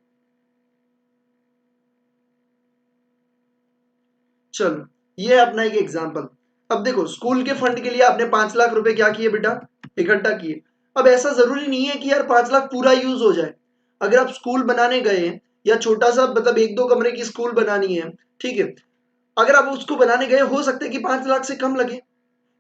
चलो ये है अपना एक एग्जाम्पल। अब देखो स्कूल के फंड के लिए आपने 5 लाख रुपए क्या किए बेटा, इकट्ठा किए। अब ऐसा जरूरी नहीं है कि यार 5 लाख पूरा यूज हो जाए, अगर आप स्कूल बनाने गए या छोटा सा मतलब 1-2 कमरे की स्कूल बनानी है, ठीक है, अगर आप उसको बनाने गए हो सकता है कि 5 लाख से कम लगे,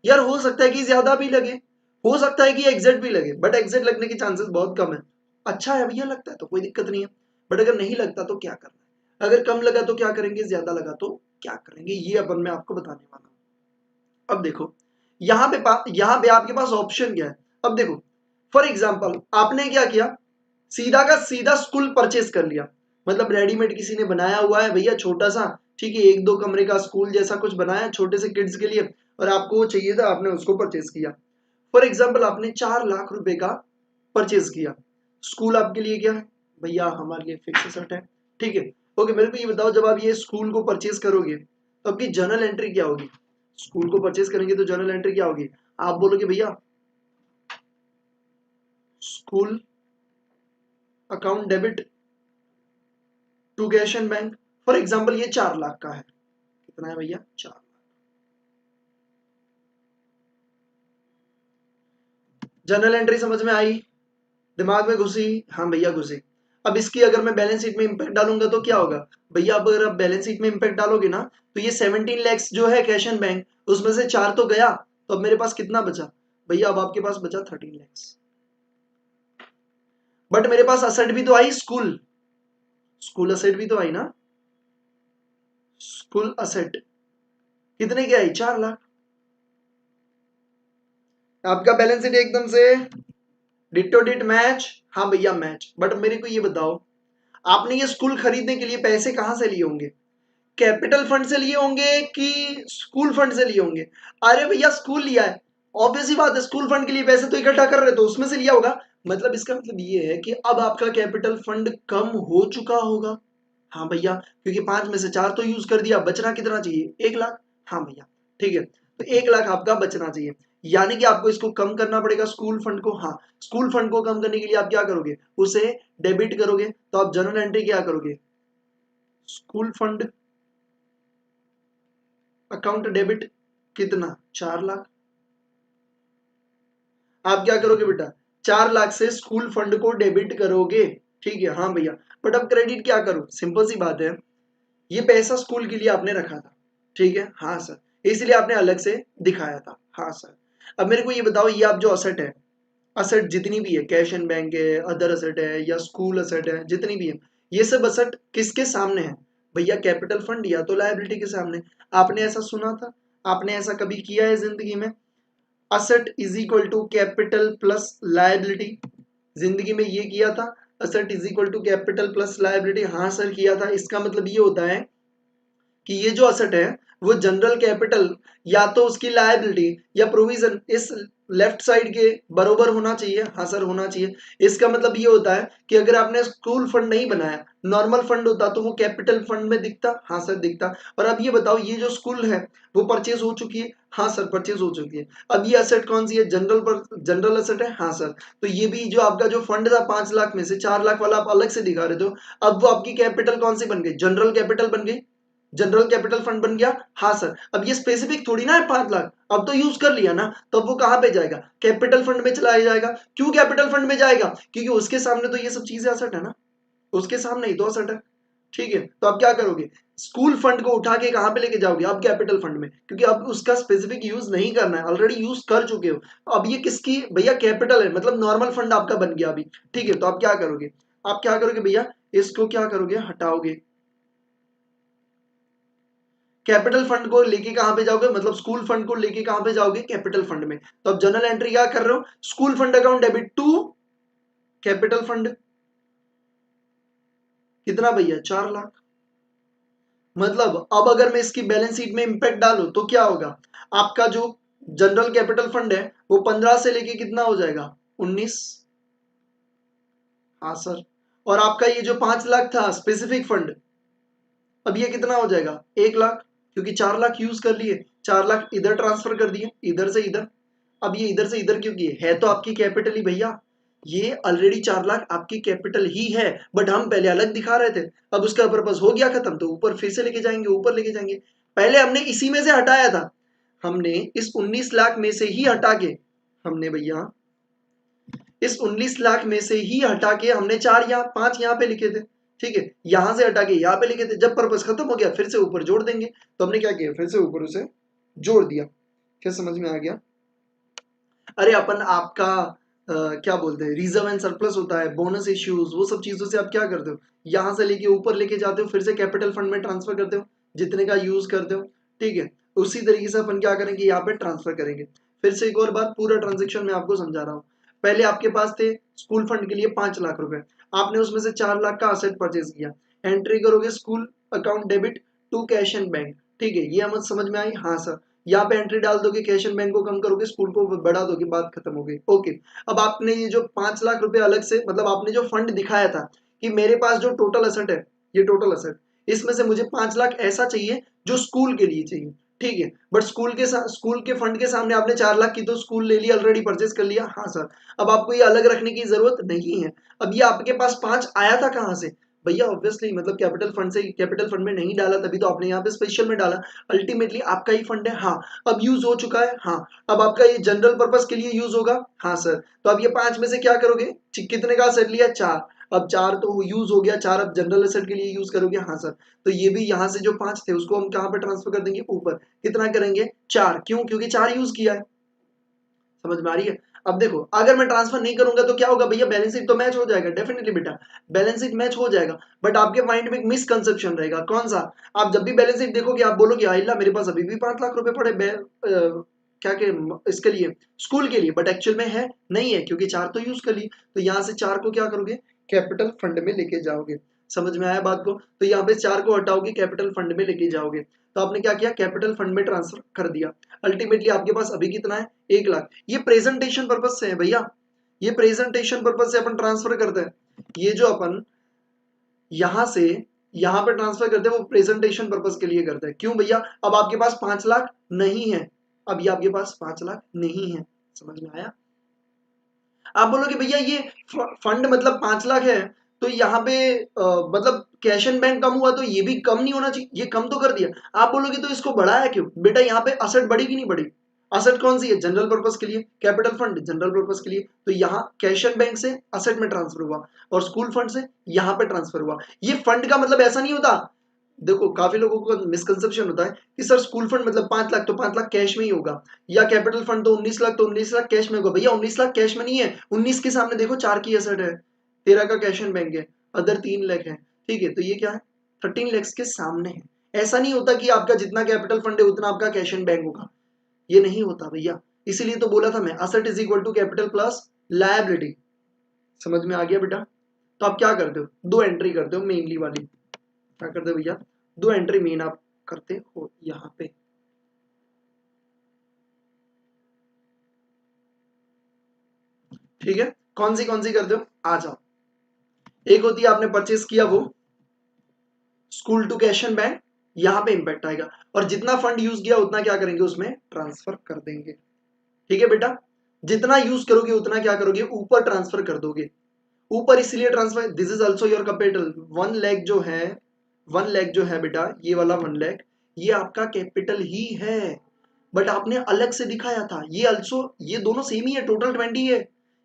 यार हो सकता है कि ज्यादा भी लगे, हो सकता है कि एग्जैक्ट भी लगे, बट एग्जैक्ट लगने के चांसेस बहुत कम है। अच्छा है भैया लगता है तो कोई दिक्कत नहीं है, बट अगर नहीं लगता तो क्या करना है, अगर कम लगा तो क्या करेंगे, ज्यादा लगा तो क्या करेंगे, ये अपन मैं आपको बताने वाला हूं। अब देखो यहाँ पे आपके पास ऑप्शन क्या है, अब देखो फॉर एग्जाम्पल आपने क्या किया, सीधा का सीधा स्कूल परचेस कर लिया, मतलब रेडीमेड किसी ने बनाया हुआ है भैया छोटा सा, ठीक है, 1-2 कमरे का स्कूल जैसा कुछ बनाया छोटे से किड्स के लिए, और आपको वो चाहिए था, आपने उसको परचेस किया। फॉर एग्जाम्पल आपने 4 लाख रुपए का परचेज किया, स्कूल आपके लिए क्या है भैया, हमारे लिए फिक्स एसेट है, ठीक है। ओके मेरे को ये बताओ जब आप ये स्कूल को परचेज करोगे तो आपकी जर्नल एंट्री क्या होगी, स्कूल को परचेज करेंगे तो जर्नल एंट्री क्या होगी, आप बोलोगे भैया school account debit to cash and bank, for example ये 4 लाख का है, कितना है भैया 4। जर्नल एंट्री समझ में आई, दिमाग में घुसी, हाँ भैया घुसी। अब इसकी अगर मैं बैलेंस शीट में इंपैक्ट डालूंगा तो क्या होगा भैया, अब अगर आप बैलेंस शीट में इंपैक्ट डालोगे ना तो ये 17 lakhs जो है कैश एंड बैंक, उसमें से 4 तो गया, तो अब मेरे पास कितना बचा भैया, अब आपके पास बचा 13 lakhs, बट मेरे पास असेट भी तो आई, स्कूल स्कूल असेट भी तो आई ना, स्कूल असेट कितने की आई 4 लाख, आपका बैलेंस शीट एकदम से डिटो डिट मैच, हाँ भैया मैच। बट मेरे को ये बताओ आपने ये स्कूल खरीदने के लिए पैसे कहां से लिए होंगे, कैपिटल फंड से लिए होंगे कि स्कूल फंड से लिए होंगे, अरे भैया स्कूल लिया है, ऑब्वियस ही बात है, स्कूल फंड के लिए पैसे तो इकट्ठा कर रहे तो उसमें से लिया होगा, मतलब इसका मतलब ये है कि अब आपका कैपिटल फंड कम हो चुका होगा, हाँ भैया, क्योंकि 5 में से 4 तो यूज कर दिया, बचना कितना चाहिए 1 लाख, हाँ भैया ठीक है, तो 1 लाख आपका बचना चाहिए। यानी कि आपको इसको कम करना पड़ेगा स्कूल फंड को। हाँ, स्कूल फंड को कम करने के लिए आप क्या करोगे, उसे डेबिट करोगे। तो आप जनरल एंट्री क्या करोगे, स्कूल फंड अकाउंट डेबिट कितना, 4 लाख। आप क्या करोगे बेटा, 4 लाख से स्कूल फंड को डेबिट करोगे। ठीक है, हाँ भैया। बट अब क्रेडिट क्या करूं, सिंपल सी बात है, ये पैसा स्कूल के लिए आपने रखा था। ठीक है, हाँ सर, इसलिए आपने अलग से दिखाया था। हाँ सर। अब मेरे को ये बताओ, ये आप जो असेट है, असेट जितनी भी है, कैश एंड बैंक है, अदर असेट है, या स्कूल असेट है, जितनी भी है, ये सब असेट किसके सामने है भैया, कैपिटल फंड या तो लायबिलिटी के सामने। आपने ऐसा सुना था, आपने ऐसा कभी किया है जिंदगी में, asset is equal to capital plus liability, जिंदगी में ये किया था, asset is equal to capital plus liability? हाँ सर किया था। इसका मतलब ये होता है कि ये जो असेट है वो जनरल कैपिटल या तो उसकी लायबिलिटी या प्रोविजन इस लेफ्ट साइड के बरोबर होना चाहिए। हाँ सर होना चाहिए। इसका मतलब ये होता है कि अगर आपने स्कूल फंड नहीं बनाया, नॉर्मल फंड होता, तो वो कैपिटल फंड में दिखता। हाँ सर दिखता। और अब ये बताओ, ये जो स्कूल है वो परचेज हो चुकी है। हाँ सर परचेज हो चुकी है। अब ये असेट कौन सी है, जनरल पर जनरल असेट है। हाँ सर। तो ये भी जो आपका जो फंड था 5 लाख में से 4 लाख वाला आप अलग से दिखा रहे थे, अब वो आपकी कैपिटल कौन सी बन गई, जनरल कैपिटल बन गई, जनरल कैपिटल फंड बन गया। हाँ सर। अब ये स्पेसिफिक थोड़ी ना है 5 लाख, अब तो यूज कर लिया ना, तो अब वो कहां पे जाएगा, कैपिटल फंड में चला जाएगा। क्यों कैपिटल फंड में जाएगा, क्योंकि उसके सामने तो ये सब चीजें असट है ना, उसके सामने ही तो असट है। ठीक है, तो अब क्या करोगे, स्कूल फंड को उठा के कहां पे लेके जाओगे, अब कैपिटल फंड में, क्योंकि अब उसका स्पेसिफिक यूज नहीं करना है, ऑलरेडी यूज कर चुके हो। अब ये किसकी भैया, कैपिटल है, मतलब नॉर्मल फंड आपका बन गया अभी। ठीक है, तो आप क्या करोगे, आप क्या करोगे भैया, इसको क्या करोगे, हटाओगे। कैपिटल फंड को लेके कहां पे जाओगे, मतलब स्कूल फंड को लेके कहां पे जाओगे, कैपिटल फंड में। तो अब जनरल एंट्री क्या कर रहे हो, school fund account debit to capital fund, कितना भैया, 4 लाख। मतलब अब अगर मैं इसकी बैलेंस शीट में इंपैक्ट डालूं तो क्या होगा, आपका जो जनरल कैपिटल फंड है वो 15 से लेके कितना हो जाएगा, 19। हाँ सर। और आपका ये जो 5 लाख था स्पेसिफिक फंड, अब ये कितना हो जाएगा, 1 लाख, क्योंकि 4 लाख यूज कर लिए, 4 लाख इधर ट्रांसफर कर दिए, इधर से इधर। अब ये इधर से इधर क्यों किए, है तो आपकी कैपिटल ही भैया, ये ऑलरेडी 4 लाख आपकी कैपिटल ही है, बट हम पहले अलग दिखा रहे थे। अब उसका पर्पस हो गया खत्म, तो ऊपर फिर से लेके जाएंगे, ऊपर लेके जाएंगे। पहले हमने इसी में से हटाया था, हमने इस 19 लाख में से ही हटा के, हमने भैया इस 19 लाख में से ही हटा के हमने 4 यहाँ 5 यहाँ पे लिखे थे। ठीक है, यहां से हटा के यहाँ पे लिखे थे, जब पर्पस खत्म हो गया फिर से ऊपर जोड़ देंगे। तो हमने क्या किया, फिर से ऊपर उसे जोड़ दिया। क्या समझ में आ गया। अरे अपन आपका क्या बोलते हैं, रिजर्व एंड सरप्लस होता है, बोनस इश्यूज, वो सब चीजों से आप क्या करते हो, यहां से लेके ऊपर लेके जाते हो, फिर से कैपिटल फंड में ट्रांसफर करते हो, जितने का यूज करते हो। ठीक है, उसी तरीके से अपन क्या करेंगे, यहाँ पे ट्रांसफर करेंगे। फिर से एक और बार पूरा ट्रांजेक्शन मैं आपको समझा रहा हूँ। पहले आपके पास थे स्कूल फंड के लिए 5 लाख रुपए, आपने उसमें से 4 लाख का असेट परचेज किया, एंट्री करोगे school account debit to cash and bank. ठीक है, ये हमें समझ में आई। हाँ सर। यहाँ पे एंट्री डाल दोगे, कैश एंड बैंक को कम करोगे, स्कूल को बढ़ा दोगे, बात खत्म हो गई। ओके। अब आपने ये जो 5 लाख रुपए अलग से, मतलब आपने जो फंड दिखाया था कि मेरे पास जो टोटल असेट है, ये टोटल असेट, इसमें से मुझे 5 लाख ऐसा चाहिए जो स्कूल के लिए चाहिए। ठीक है, बट स्कूल के फंड के सामने आपने 4 लाख की तो स्कूल ले लिया, ऑलरेडी परचेज कर लिया। हाँ सर। अब आपको ये अलग रखने की जरूरत नहीं है। अब ये आपके पास 5 आया था कहाँ से भैया, ऑब्वियसली मतलब कैपिटल फंड से, कैपिटल फंड में नहीं डाला तभी तो आपने यहाँ पे स्पेशल में डाला, अल्टीमेटली आपका ही फंड है। हाँ। अब यूज हो चुका है। हाँ। अब आपका ये जनरल पर्पस के लिए यूज होगा। हाँ सर। तो अब ये 5 में से क्या करोगे, कितने का सेट लिया, 4। अब 4 तो यूज हो गया, 4 अब जनरल एसेट के लिए यूज करोगे। हाँ सर। तो ये भी यहाँ से जो 5 थे उसको हम कहाँ पे ट्रांसफर कर देंगे, ऊपर। कितना करेंगे, 4, क्यों, क्योंकि 4 यूज किया है। समझ में आ रही है। अब देखो, अगर मैं ट्रांसफर नहीं करूंगा तो क्या होगा भैया, बैलेंस शीट तो मैच हो जाएगा, डेफिनेटली बेटा बैलेंस शीट मैच हो जाएगा। बट आपके माइंड में एक मिसकंसेप्शन रहेगा, कौन सा, आप जब भी बैलेंस शीट देखोगे आप बोलोगे आइला मेरे पास अभी भी 5 लाख रुपए पड़े क्या के इसके लिए, स्कूल के लिए, बट एक्चुअल में है नहीं है, क्योंकि 4 तो यूज कर लिए। तो यहाँ से 4 को क्या करोगे, कैपिटल फंड में लेके जाओगे। समझ में आया बात को। तो यहाँ पे 4 को हटाओगे, कैपिटल फंड में लेके जाओगे। तो आपने क्या किया, कैपिटल फंड में ट्रांसफर कर दिया। अल्टीमेटली आपके पास अभी कितना है, 1 लाख। ये प्रेजेंटेशन पर्पज से है भैया, ये प्रेजेंटेशन पर्पज से अपन ट्रांसफर करते हैं। ये जो अपन यहां से यहां पे ट्रांसफर करते हैं वो प्रेजेंटेशन पर्पज के लिए करते हैं। क्यों भैया, अब आपके पास 5 लाख नहीं है, अब ये आपके पास 5 लाख नहीं है। समझ में आया? आप बोलोगे भैया ये फंड मतलब 5 लाख है तो यहाँ पे मतलब कैश एंड बैंक कम हुआ तो ये भी कम नहीं होना चाहिए, ये कम तो कर दिया। आप बोलोगे तो इसको बढ़ाया क्यों? बेटा यहाँ पे असेट बढ़ी कि नहीं बढ़ी? असेट कौन सी है? जनरल पर्पस के लिए। कैपिटल फंड जनरल पर्पस के लिए, तो यहाँ कैश एंड बैंक से असेट में ट्रांसफर हुआ और स्कूल फंड से यहाँ पे ट्रांसफर हुआ। ये फंड का मतलब ऐसा नहीं होता, देखो काफी लोगों को मिसकंसेप्शन होता है कि सर स्कूल फंड मतलब 5 लाख तो 5 लाख कैश में ही होगा, या कैपिटल फंड तो 19 लाख तो 19 लाख कैश में होगा। भैया 19 लाख कैश में नहीं है, 19 के सामने देखो 4 की एसेट है, 13 का कैश एंड बैंक है, अदर 3 लाख है। ठीक है, तो ये क्या है? 13 लाख के सामने है। ऐसा नहीं होता कि आपका जितना कैपिटल फंड है उतना आपका कैश एंड बैंक होगा, ये नहीं होता भैया। इसीलिए तो बोला था मैं, asset is equal to capital plus liability. समझ में आ गया बेटा? तो आप क्या करते हो? 2 एंट्री करते हो मेनली वाली। क्या करते हो भैया? 2 एंट्री मेन आप करते हो यहाँ पे। ठीक है, कौन सी करते हो? आ जाओ। एक होती है आपने परचेस किया वो school to cash and bank, यहां पे इंपैक्ट आएगा, और जितना फंड यूज किया उतना क्या करेंगे उसमें ट्रांसफर कर देंगे। ठीक है बेटा, जितना यूज करोगे उतना क्या करोगे ऊपर ट्रांसफर कर दोगे। ऊपर इसलिए transfer, this is also your capital. 1 lakh जो है, 1 लाख जो है बेटा, ये वाला 1 लाख ये आपका कैपिटल ही है, बट आपने अलग से दिखाया था। ये अल्सो, ये दोनों सेम ही है, टोटल 20 है,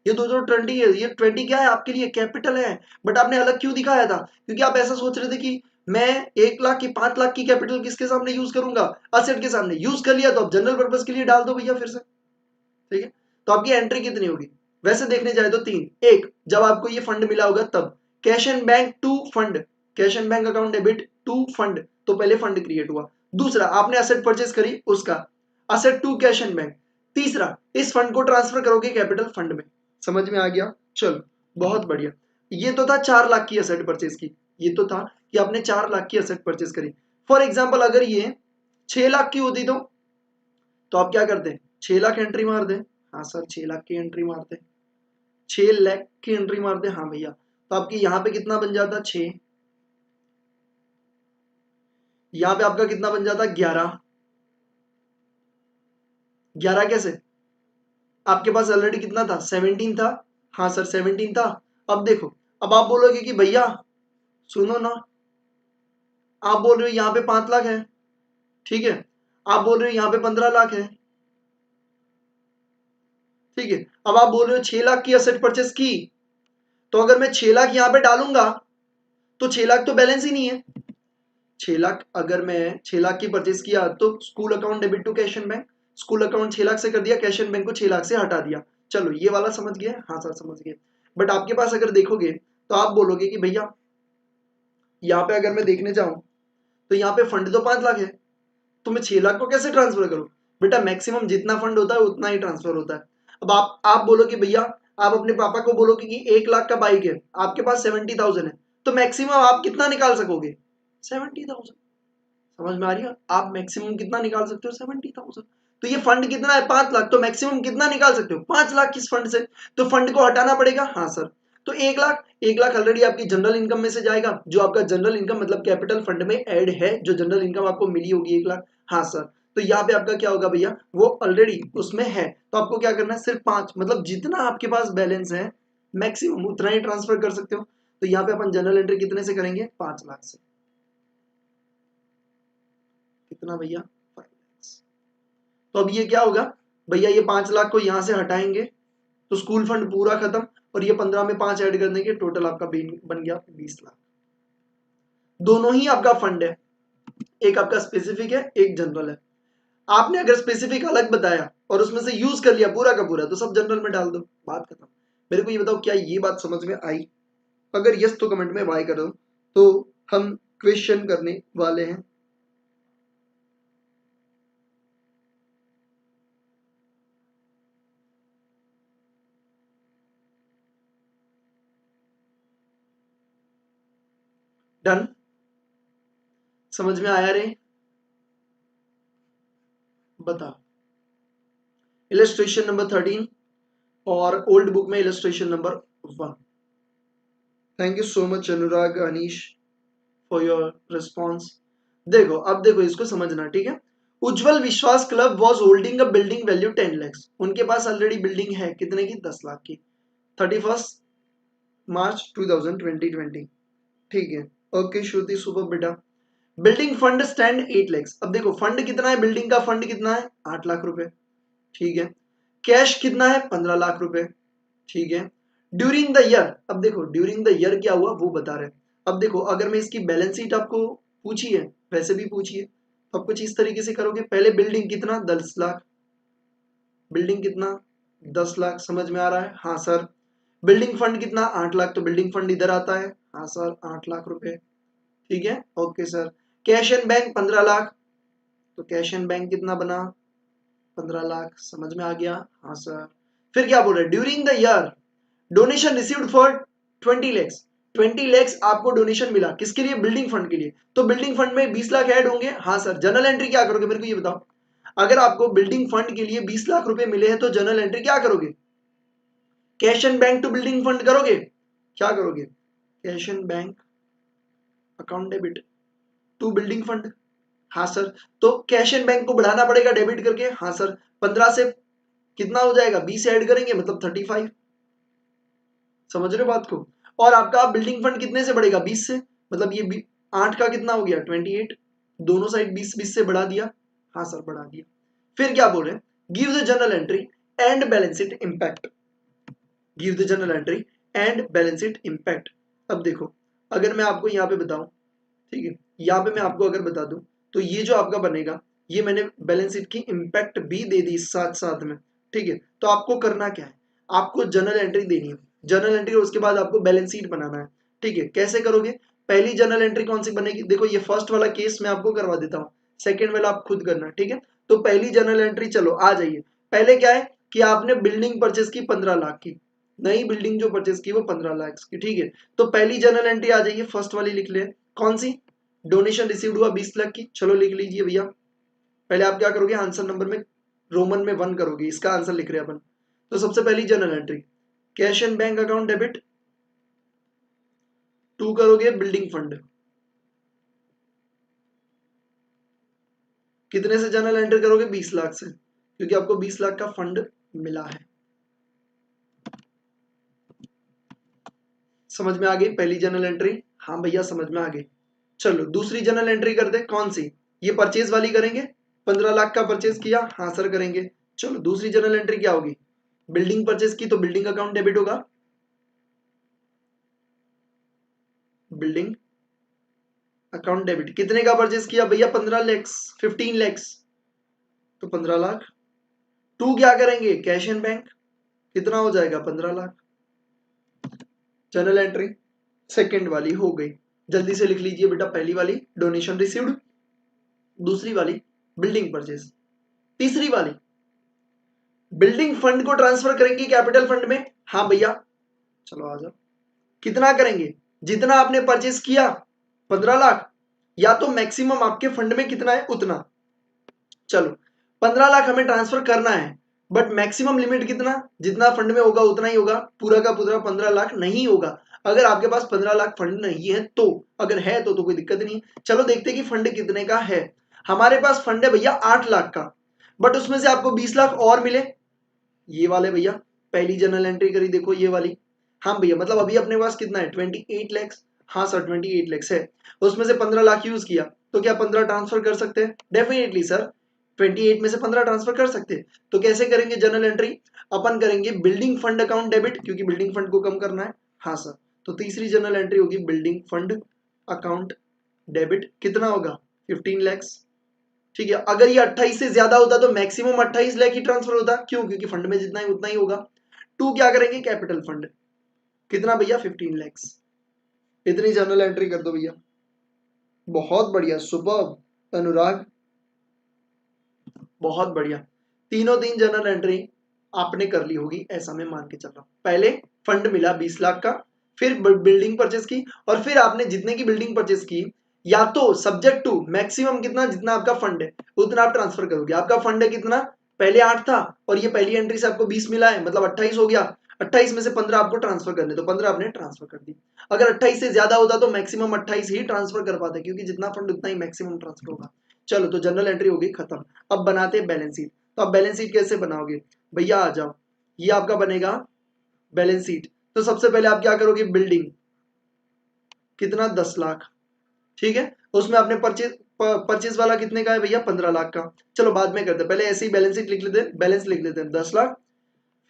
ये दोनों 20 है। ये 20 क्या है आपके लिए? कैपिटल है। बट आपने अलग क्यों दिखाया था? क्योंकि आप ऐसा सोच रहे थे कि मैं 1 लाख की 5 लाख की कैपिटल किसके सामने यूज करूंगा? असेट के सामने। यूज कर लिया तो अब जनरल पर्पज के लिए डाल दो भैया फिर से। ठीक है, तो आपकी एंट्री कितनी होगी? वैसे देखने जाए तो 3। एक, जब आपको ये फंड मिला होगा तब cash and bank to fund, cash and bank account debit to fund, तो पहले फंड क्रिएट हुआ। दूसरा, आपने असेट परचेस करी उसका, asset to cash and bank. तीसरा, इस फंड को ट्रांसफर करोगे कैपिटल फंड में। समझ में आ गया? चलो बहुत बढ़िया। ये तो था 4 लाख की असेट परचेस की, ये तो था कि आपने 4 लाख की असेट परचेस करी। फॉर एग्जाम्पल अगर ये 6 लाख की होती तो आप क्या करते? 6 लाख एंट्री मार दे। हाँ सर 6 लाख की एंट्री मारते, 6 लाख की एंट्री मारते। हाँ भैया, तो आपकी यहाँ पे कितना बन जाता? 6। यहाँ पे आपका कितना बन जाता? 11। 11 कैसे? आपके पास ऑलरेडी कितना था? 17 था। हाँ सर 17 था। अब देखो, अब आप बोलोगे कि भैया सुनो ना, आप बोल रहे हो यहाँ पे 5 लाख है, ठीक है, आप बोल रहे हो यहाँ पे 15 लाख है, ठीक है, अब आप बोल रहे हो 6 लाख की असेट परचेस की, तो अगर मैं 6 लाख यहाँ पे डालूंगा तो 6 लाख तो बैलेंस ही नहीं है। 6 लाख, अगर मैं 6 लाख की परचेस किया तो school account debit to cash and bank, school account 6 lakh से कर दिया, कैश एंड बैंक को 6 लाख से हटा दिया। चलो ये वाला समझ गए? हाँ सर समझ गए। बट आपके पास अगर देखोगे तो आप बोलोगे कि भैया यहाँ पे अगर मैं देखने जाऊं तो यहाँ पे फंड तो 5 लाख है, तो मैं 6 लाख को कैसे ट्रांसफर करूं? बेटा मैक्सिमम जितना फंड होता है उतना ही ट्रांसफर होता है। अब आप बोलोगे भैया, आप अपने पापा को बोलोगे कि 1 लाख का बाइक है, आपके पास 70,000 है, तो मैक्सिमम आप कितना निकाल सकोगे? 70,000। समझ में आ रही है? आप मैक्सिमम कितना निकाल सकते हो? 70,000। तो ये फंड कितना है? 5 लाख, तो मैक्सिमम कितना निकाल सकते हो? 5 लाख किस फंड से? तो फंड को हटाना पड़ेगा। हाँ सर, तो 1 लाख, 1 लाख ऑलरेडी आपकी जनरल इनकम में से जाएगा, जो आपका जनरल इनकम मतलब कैपिटल फंड में ऐड है, जो जनरल इनकम आपको मिली होगी 1 लाख। हाँ सर, तो यहाँ पे आपका क्या होगा भैया? वो ऑलरेडी उसमें है, तो आपको क्या करना है? सिर्फ 5, मतलब जितना आपके पास बैलेंस है मैक्सिमम उतना ही ट्रांसफर कर सकते हो। तो यहाँ पे अपन जनरल एंट्री कितने से करेंगे? 5 लाख से। कितना भैया? 5 लाख। तो अब ये क्या होगा भैया? ये 5 लाख को यहां से हटाएंगे तो स्कूल फंड पूरा खत्म, और ये 15 में 5 ऐड कर देंगे, टोटल आपका बन गया 20 लाख। दोनों ही आपका फंड है, एक आपका स्पेसिफिक है, एक जनरल है। आपने अगर स्पेसिफिक अलग बताया और उसमें से यूज कर लिया पूरा का पूरा, तो सब जनरल में डाल दो, बात खत्म। मेरे को ये बताओ, क्या ये बात समझ में आई? अगर यस तो कमेंट में वाई करो, तो हम क्वेश्चन करने वाले हैं। डन? समझ में आया रे? बता। इलस्ट्रेशन नंबर 13 और ओल्ड बुक में illustration number 1। Thank you so much Anurag Anish for your response. देखो अब देखो इसको समझना, ठीक है? उज्जवल विश्वास club was holding a building value 10 lakhs, उनके पास ऑलरेडी बिल्डिंग है कितने की, 10 लाख की, 31 मार्च 2020। ठीक है, ओके श्रुति, सुपर बेटा। बिल्डिंग फंड स्टैंड 8 lakhs, अब देखो फंड कितना है, बिल्डिंग का फंड कितना है, 8 लाख रुपए। ठीक है, कैश कितना है, 15 लाख रुपए। ठीक है, ड्यूरिंग द ईयर, अब देखो ड्यूरिंग द ईयर क्या हुआ वो बता रहे हैं। अब देखो अगर मैं इसकी बैलेंस शीट आपको पूछी है, वैसे भी पूछी है, तो आप कुछ इस तरीके से करोगे। पहले बिल्डिंग कितना, 10 लाख, बिल्डिंग कितना, 10 लाख, समझ में आ रहा है, हाँ सर। बिल्डिंग फंड कितना, 8 लाख, तो बिल्डिंग फंड इधर आता है, हाँ सर 8 लाख रुपए। ठीक है, okay sir. Cash and bank 15 lakh, तो कैश एंड बैंक कितना बना, 15 लाख, समझ में आ गया, हाँ सर। फिर क्या बोल रहे हैं, during the year donation received for 20 lakhs, 20 lakhs आपको डोनेशन मिला, किसके लिए, बिल्डिंग फंड के लिए, तो बिल्डिंग फंड में 20 लाख ऐड होंगे, हाँ सर। जर्नल एंट्री क्या करोगे मेरे को ये बताओ, अगर आपको बिल्डिंग फंड के लिए 20 लाख रुपए मिले हैं तो जर्नल एंट्री क्या करोगे, cash and bank to building fund करोगे, क्या करोगे, cash and bank account debit to building fund, हाँ सर। तो कैश एंड बैंक को बढ़ाना पड़ेगा डेबिट करके, हाँ सर। 15 से कितना हो जाएगा, 20 ऐड करेंगे मतलब 35, समझ रहे हो बात को। और आपका बिल्डिंग फंड कितने से बढ़ेगा, 20 से, मतलब ये 8 का कितना हो गया, 28, दोनों साइड 20-20 से बढ़ा दिया, हाँ सर बढ़ा दिया। फिर क्या बोल रहे हैं, give the journal entry and balance sheet impact, give the journal entry and balance sheet impact. अब देखो अगर मैं आपको यहाँ पे बताऊं, ठीक है, यहाँ पे मैं आपको अगर बता दूं, तो ये जो आपका बनेगा, ये मैंने बैलेंस शीट की इंपैक्ट भी दे दी साथ साथ में। ठीक है, तो आपको करना क्या है, आपको जर्नल एंट्री देनी है, जर्नल एंट्री उसके बाद आपको बैलेंस शीट बनाना है। ठीक है, कैसे करोगे, पहली जर्नल एंट्री कौन सी बनेगी, देखो ये फर्स्ट वाला केस मैं आपको करवा देता हूँ, सेकेंड वाला आप खुद करना। ठीक है, तो पहली जर्नल एंट्री, चलो आ जाइए। पहले क्या है कि आपने बिल्डिंग परचेस की 15 लाख की, नई बिल्डिंग जो परचेस की वो 15 लाख की। ठीक है, तो पहली जर्नल एंट्री आ जाइए, फर्स्ट वाली लिख ले, कौन सी, डोनेशन रिसीव्ड हुआ 20 लाख की, चलो लिख लीजिए भैया। पहले आप क्या करोगे, आंसर नंबर में रोमन में 1 करोगे, इसका आंसर लिख रहे हैं अपन। तो सबसे पहली journal entry, cash and bank account debit, 2 करोगे बिल्डिंग फंड, कितने से जर्नल एंट्री करोगे, 20 लाख से, क्योंकि आपको 20 लाख का फंड मिला है। समझ में आ गई पहली जर्नल एंट्री, हाँ भैया समझ में आ गई। चलो दूसरी जर्नल एंट्री करते, कौन सी, ये परचेज वाली करेंगे, 15 लाख का परचेज किया, हाँ सर करेंगे। चलो दूसरी जर्नल एंट्री क्या होगी, बिल्डिंग परचेज की, तो बिल्डिंग अकाउंट डेबिट होगा, बिल्डिंग अकाउंट डेबिट, कितने का परचेज किया भैया, 15 लैक्स, 15 लैक्स, तो 15 लाख। टू क्या करेंगे, कैश एंड बैंक, कितना हो जाएगा, 15 लाख। जर्नल एंट्री सेकंड वाली हो गई, जल्दी से लिख लीजिए बेटा, पहली वाली डोनेशन रिसीव्ड, दूसरी वाली बिल्डिंग परचेज, तीसरी वाली बिल्डिंग फंड को ट्रांसफर करेंगे कैपिटल फंड में, हाँ भैया चलो आ जाओ। कितना करेंगे, जितना आपने परचेज किया 15 लाख, या तो मैक्सिमम आपके फंड में कितना है उतना, चलो 15 लाख हमें ट्रांसफर करना है, बट मैक्सिमम लिमिट कितना, जितना फंड में होगा उतना ही होगा, पूरा का पूरा 15 लाख नहीं होगा। अगर आपके पास 15 लाख फंड नहीं है तो, अगर है तो कोई दिक्कत नहीं है। चलो देखते हैं कि फंड कितने का है। हमारे पास फंड है भैया 8 लाख का, बट उसमें से आपको 20 लाख और मिले, ये वाले भैया, पहली जर्नल एंट्री करी देखो ये वाली, हाँ भैया, मतलब अभी अपने पास कितना है, 28 लैक्स, हाँ सर 28 लैक्स है, उसमें से 15 लाख यूज किया, तो क्या 15 ट्रांसफर कर सकते हैं, डेफिनेटली सर 28 में से 15 ट्रांसफर कर सकते हैं। तो कैसे करेंगे जर्नल एंट्री, अपन करेंगे बिल्डिंग फंड अकाउंट डेबिट, क्योंकि बिल्डिंग फंड को कम करना है, हाँ सर। तो तीसरी जर्नल एंट्री होगी बिल्डिंग फंड अकाउंट डेबिट, कितना होगा, 15 लैक्स। ठीक है, अगर ये 28 से ज्यादा होता तो मैक्सिमम 28 लाख ही ट्रांसफर होता, क्यों, क्योंकि फंड में जितना ही उतना ही होगा। टू क्या करेंगे, कैपिटल फंड, कितना भैया, 15 लैक्स, इतनी जर्नल एंट्री कर दो भैया। बहुत बढ़िया, सुपर अनुराग, बहुत बढ़िया, तीनों तीन जर्नल एंट्री आपने कर ली होगी, ऐसा मैं मान के चल रहा हूं। पहले फंड मिला 20 लाख का, फिर बिल्डिंग परचेस की, और फिर आपने जितने की बिल्डिंग परचेस की, या तो सब्जेक्ट टू मैक्सिमम कितना, जितना आपका फंड है उतना आप ट्रांसफर करोगे। आपका फंड है कितना, पहले 8 था, और ये पहली एंट्री से आपको 20 मिला है, मतलब 28 हो गया, 28 में से 15 आपको ट्रांसफर करने, तो 15 आपने ट्रांसफर कर दी। अगर 28 से ज्यादा होता तो मैक्सिमम 28 ही ट्रांसफर कर पाते, क्योंकि जितना फंड उतना ही मैक्सिमम ट्रांसफर होगा। चलो तो जनरल एंट्री हो गई खत्म। अब बनाते हैं बैलेंस शीट। तो आप बैलेंस शीट कैसे बनाओगे भैया, आ जाओ, ये आपका बनेगा बैलेंस शीट। तो सबसे पहले आप क्या करोगे, बिल्डिंग कितना 10 लाख, ठीक है, उसमें आपने परचेज वाला कितने का है भैया 15 लाख का। चलो बाद में करते हैं, पहले ऐसे ही बैलेंस शीट लिख लेते हैं, बैलेंस लिख लेते हैं 10 लाख।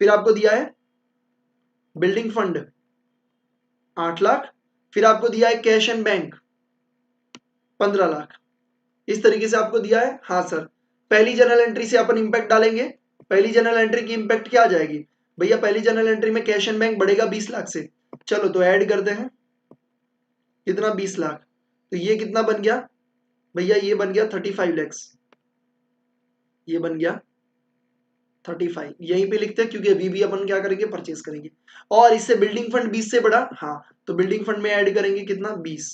फिर आपको दिया है बिल्डिंग फंड 8 लाख, फिर आपको दिया है कैश एंड बैंक 15 लाख। इस तरीके से आपको दिया है। हाँ सर, पहली जनरल एंट्री से अपन इंपैक्ट डालेंगे। पहली जनरल एंट्री की इंपैक्ट क्या आ जाएगी भैया, पहली जनरल एंट्री में कैश एंड बैंक बढ़ेगा 20 लाख से। चलो तो ऐड करते हैं, कितना 20 लाख, तो ये कितना बन गया भैया, ये बन गया 35 लैक्स, ये बन गया 35। यहीं पे लिखते हैं क्योंकि अभी भी अपन क्या करेंगे, परचेज करेंगे। और इससे बिल्डिंग फंड 20 से बढ़ा, हाँ, तो बिल्डिंग फंड में ऐड करेंगे कितना 20,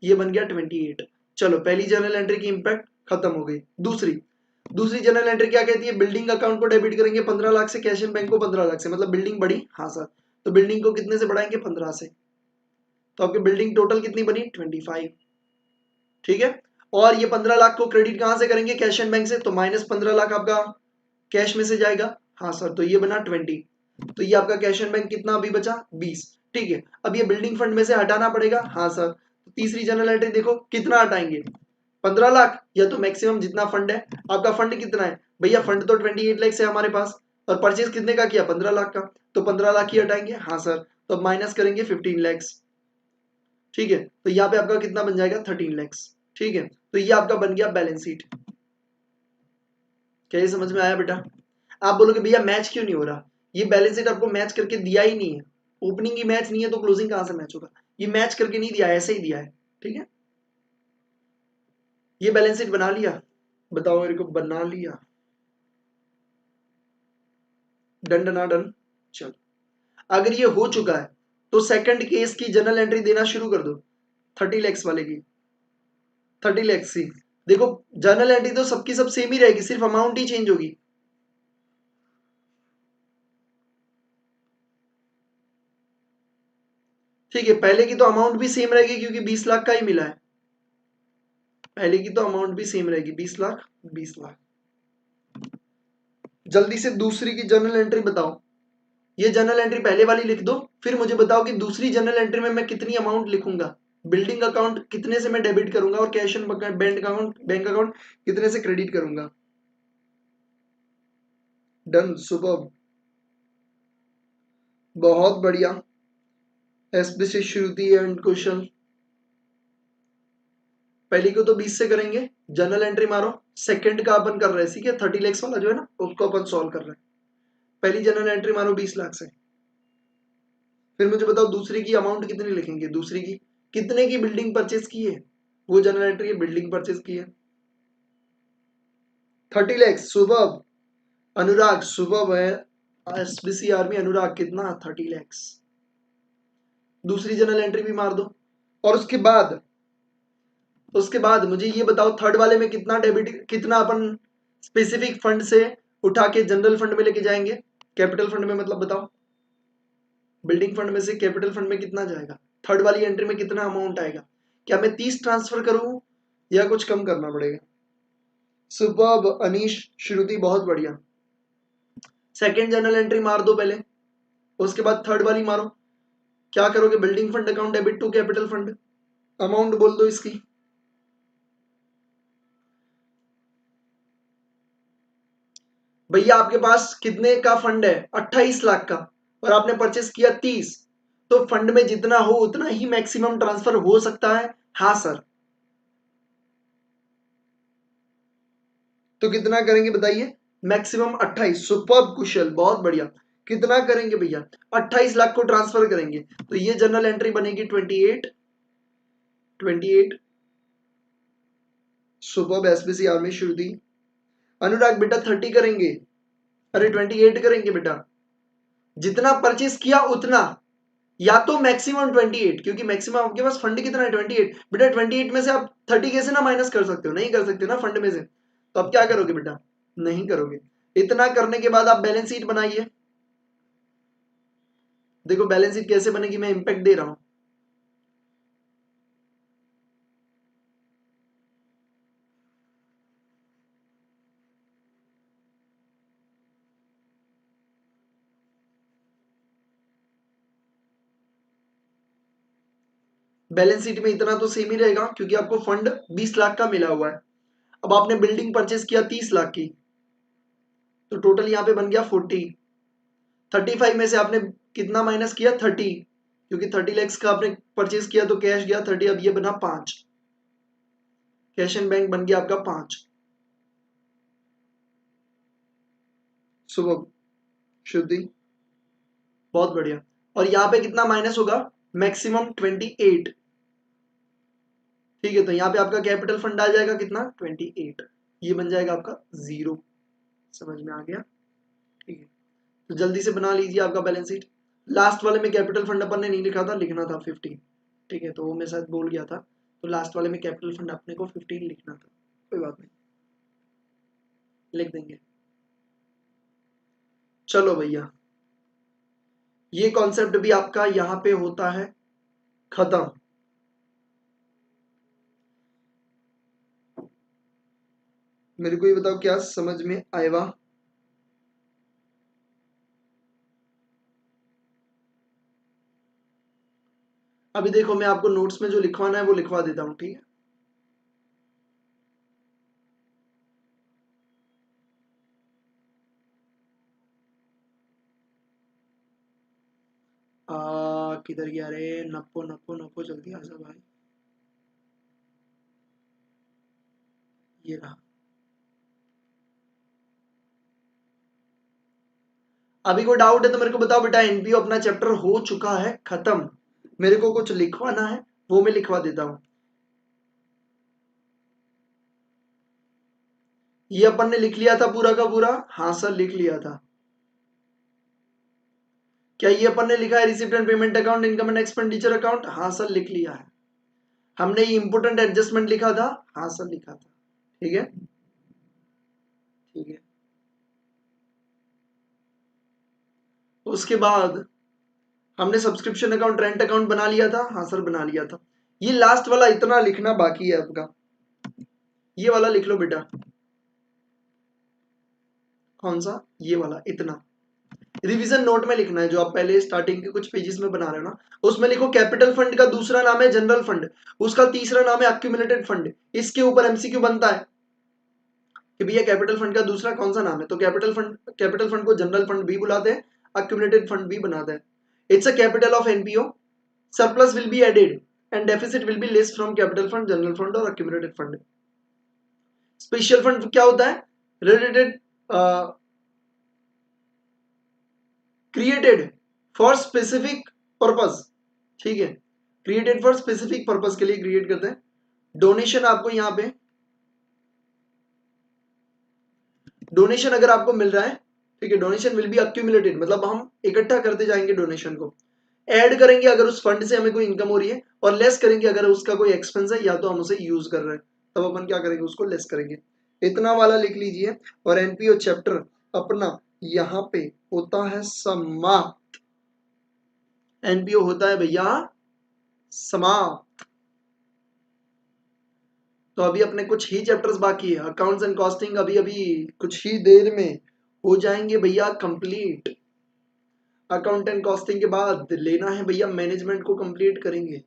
ये बन गया 28। चलो पहली जनरल एंट्री की इंपैक्ट खत्म हो गई। दूसरी जनरल एंट्री क्या कहती है, बिल्डिंग अकाउंट को डेबिट करेंगे 15 लाख से, कैश एंड बैंक को 15 लाख से, मतलब बिल्डिंग बढ़ी। हाँ सर, तो बिल्डिंग को कितने से बढ़ाएंगे 15 से, तो आपकी बिल्डिंग टोटल कितनी बनी 25, ठीक है। और ये 15 लाख को क्रेडिट कहां से करेंगे, कैश एंड बैंक से, तो माइनस 15 लाख आपका कैश में से जाएगा। हाँ सर, तो ये बना 20, तो ये आपका कैश एंड बैंक कितना अभी बचा 20, ठीक है। अब ये बिल्डिंग फंड में से हटाना पड़ेगा। हाँ सर, तो तीसरी जनरल एंट्री देखो कितना हटाएंगे 15 लाख, या तो मैक्सिमम जितना फंड है। आपका फंड कितना है भैया, फंड तो 28 लाख है हमारे पास, और परचेज कितने का किया 15 लाख का, तो 15 लाख ही हटाएंगे। हाँ सर, तो अब माइनस करेंगे 15 लाख, ठीक है, तो यहाँ पे आपका कितना बन जाएगा 13 लाख, ठीक है। तो ये आपका बन गया बैलेंस शीट। क्या ये समझ में आया बेटा? आप बोलोगे भैया मैच क्यों नहीं हो रहा, ये बैलेंस शीट आपको मैच करके दिया ही नहीं है, ओपनिंग की मैच नहीं है तो क्लोजिंग कहां से मैच होगा, ये मैच करके नहीं दिया, ऐसे ही दिया है, ठीक है। ये बैलेंस शीट बना लिया, बताओ मेरे को, बना लिया, डन डना डन। चलो अगर ये हो चुका है तो सेकंड केस की जनरल एंट्री देना शुरू कर दो, 30 लैक्स वाले की, 30 लैक्स की। देखो जनरल एंट्री तो सबकी सब सेम ही रहेगी, सिर्फ अमाउंट ही चेंज होगी। ठीक है, पहले की तो अमाउंट भी सेम रहेगी क्योंकि 20 लाख का ही मिला है, पहले की तो अमाउंट भी सेम रहेगी 20 लाख 20 लाख। जल्दी से दूसरी की जनरल एंट्री बताओ, ये जनरल एंट्री पहले वाली लिख दो, फिर मुझे बताओ कि दूसरी जनरल एंट्री में मैं कितनी अमाउंट लिखूंगा, बिल्डिंग अकाउंट कितने से मैं डेबिट करूंगा और कैश एंड बैंक अकाउंट कितने से क्रेडिट करूंगा। डन, सुपर, बहुत बढ़िया। एसबी से श्रुति एंड क्वेश्चन, पहली को तो 20 से करेंगे, जनरल एंट्री मारो, सेकंड का अपन कर रहे हैं, ठीक है, 30 लाख वाला जो है ना उसको अपन सॉल्व कर रहे हैं। पहली जनरल एंट्री मारो 20 लाख से, फिर मुझे बताओ दूसरी की अमाउंट कितनी लिखेंगे, दूसरी की कितने की बिल्डिंग परचेज की है, वो जनरल एंट्री है, बिल्डिंग परचेज की है 30 लाख। सुबह अनुराग, सुबह है, एसबीसी आर्मी अनुराग कितना 30 लाख। दूसरी जनरल एंट्री भी मार दो, और उसके बाद मुझे ये बताओ थर्ड वाले में कितना डेबिट, कितना अपन स्पेसिफिक फंड से उठा के जनरल फंड में लेके जाएंगे, कैपिटल फंड में, मतलब बताओ बिल्डिंग फंड में से कैपिटल फंड में कितना जाएगा, थर्ड वाली एंट्री में कितना अमाउंट आएगा, क्या मैं 30 ट्रांसफर करूं या कुछ कम करना पड़ेगा। सुपर अनीश, श्रुति बहुत बढ़िया। सेकंड जनरल एंट्री मार दो पहले, उसके बाद थर्ड वाली मारो, क्या करोगे, building fund account debit to capital fund, amount बोल दो इसकी। भैया आपके पास कितने का फंड है 28 लाख का, और आपने परचेस किया 30, तो फंड में जितना हो उतना ही मैक्सिमम ट्रांसफर हो सकता है। हाँ सर, तो कितना करेंगे बताइए, मैक्सिमम 28। सुपर कुशल, बहुत बढ़िया। कितना करेंगे भैया, 28 लाख को ट्रांसफर करेंगे, तो ये जनरल एंट्री बनेगी 28, 28। सुपर एसबीसी आर्मी श्रुति, अनुराग बेटा 30 करेंगे, अरे 28 करेंगे बेटा, जितना परचेस किया उतना, या तो मैक्सिमम 28, क्योंकि मैक्सिमम आपके पास फंड कितना है 28 बेटा, 28 में से आप 30 कैसे ना माइनस कर सकते हो, नहीं कर सकते ना फंड में से, तो आप क्या करोगे बेटा, नहीं करोगे। इतना करने के बाद आप बैलेंस शीट बनाइए, देखो बैलेंस शीट कैसे बनेगी, मैं इंपैक्ट दे रहा हूं। बैलेंस शीट में इतना तो सेम ही रहेगा क्योंकि आपको फंड 20 लाख का मिला हुआ है। अब आपने बिल्डिंग परचेज किया 30 लाख की, तो टोटल यहाँ पे बन गया 40। 35 में से आपने कितना माइनस किया 30, क्योंकि 30 लैक्स का आपने परचेज किया तो कैश गया 30, अब ये बना 5, कैश एंड बैंक बन गया आपका 5। शुभम, शुद्धि, बहुत बढ़िया। और यहाँ पे कितना माइनस होगा, मैक्सिमम 28। ठीक है, तो यहाँ पे आपका कैपिटल फंड आ जाएगा कितना 28, ये बन जाएगा आपका 0। समझ में आ गया? ठीक है, तो जल्दी से बना लीजिए आपका बैलेंस शीट। लास्ट वाले में कैपिटल फंड अपन ने नहीं लिखा था, लिखना था 15। ठीक है, तो वो मैं शायद बोल गया था, तो लास्ट वाले में कैपिटल फंड अपने को 15 लिखना था, कोई बात नहीं, लिख देंगे। चलो भैया, ये कॉन्सेप्ट भी आपका यहाँ पे होता है खत्म। मेरे को ये बताओ क्या समझ में आएगा? अभी देखो, मैं आपको नोट्स में जो लिखवाना है वो लिखवा देता हूँ, ठीक है? किधर गया रे? नप्पो नप्पो नप्पो, जल्दी आ जा भाई। ये रहा। अभी कोई डाउट है तो मेरे को बताओ बेटा। एनपीओ अपना चैप्टर हो चुका है खत्म। मेरे को कुछ लिखवाना है, वो मैं लिखवा देता हूँ। ये अपन ने लिख लिया था पूरा का पूरा? हाँ सर, लिख लिया था। क्या ये अपन ने लिखा है receipt and payment account, income and expenditure account? हाँ सर, लिख लिया है। हमने ये इंपोर्टेंट एडजस्टमेंट लिखा था? हाँ सर, लिखा था। ठीक है, ठीक है। उसके बाद हमने सब्सक्रिप्शन अकाउंट, रेंट अकाउंट बना लिया था? हाँ सर, बना लिया था। ये लास्ट वाला इतना लिखना बाकी है आपका, ये वाला लिख लो बेटा। कौन सा? ये वाला, इतना रिवीजन नोट में लिखना है, जो आप पहले स्टार्टिंग के कुछ पेजेस में बना रहे हो ना, उसमें लिखो कैपिटल फंड का दूसरा नाम है जनरल फंड, उसका तीसरा नाम है अक्यूमुलेटेड फंड। इसके ऊपर एमसीक्यू बनता है कि भैया कैपिटल फंड का दूसरा कौन सा नाम है, तो कैपिटल फंड को जनरल फंड भी बुलाते हैं, अक्यूमुलेटेड फंड भी बनाते हैं। It's a capital of NPO, surplus will be added and deficit will be less from capital fund, general fund और अक्यूमुलेटेड फंड। स्पेशल फंड क्या होता है? Related, created for specific purpose. ठीक है, क्रिएटेड फॉर स्पेसिफिक पर्पस के लिए create करते हैं। डोनेशन आपको यहाँ पे, डोनेशन अगर आपको मिल रहा है, ठीक है, डोनेशन विल बी अक्यूमुलेटेड, मतलब हम इकट्ठा करते जाएंगे डोनेशन को, ऐड करेंगे अगर उस फंड से हमें कोई इनकम हो रही है, और लेस करेंगे अगर उसका कोई एक्सपेंस है या तो हम उसे यूज कर रहे हैं, तब अपन क्या करेंगे, उसको लेस करेंगे। इतना वाला लिख लीजिए। और एनपीओ चैप्टर अपना यहाँ पे होता है समाप्त। एनपीओ होता है भैया समाप्त। तो अभी अपने कुछ ही चैप्टर्स बाकी है। अकाउंट्स एंड कॉस्टिंग अभी अभी कुछ ही देर में हो जाएंगे भैया कंप्लीट। अकाउंट एंड कॉस्टिंग के बाद लेना है भैया मैनेजमेंट को कंप्लीट करेंगे।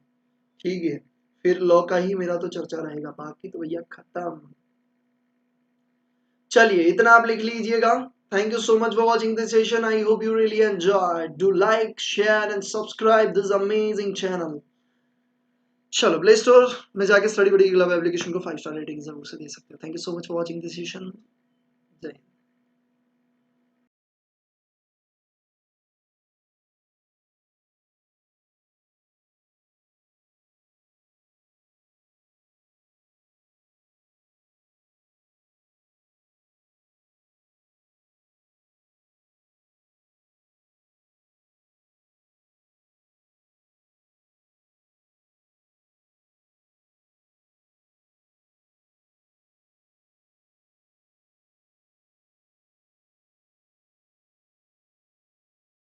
ठीक है, फिर लॉ का ही मेरा तो चर्चा रहेगा, बाकी तो भैया खत्म। चलिए, इतना आप लिख लीजिएगा। Thank you so much for watching this session. I hope you really enjoyed. Do like, share and subscribe this amazing channel. चलो, प्ले स्टोर में जाके स्टडी बडी क्लब एप्लीकेशन को 5 स्टार रेटिंग जरूर से दे सकते हो। Thank you so much for watching this session.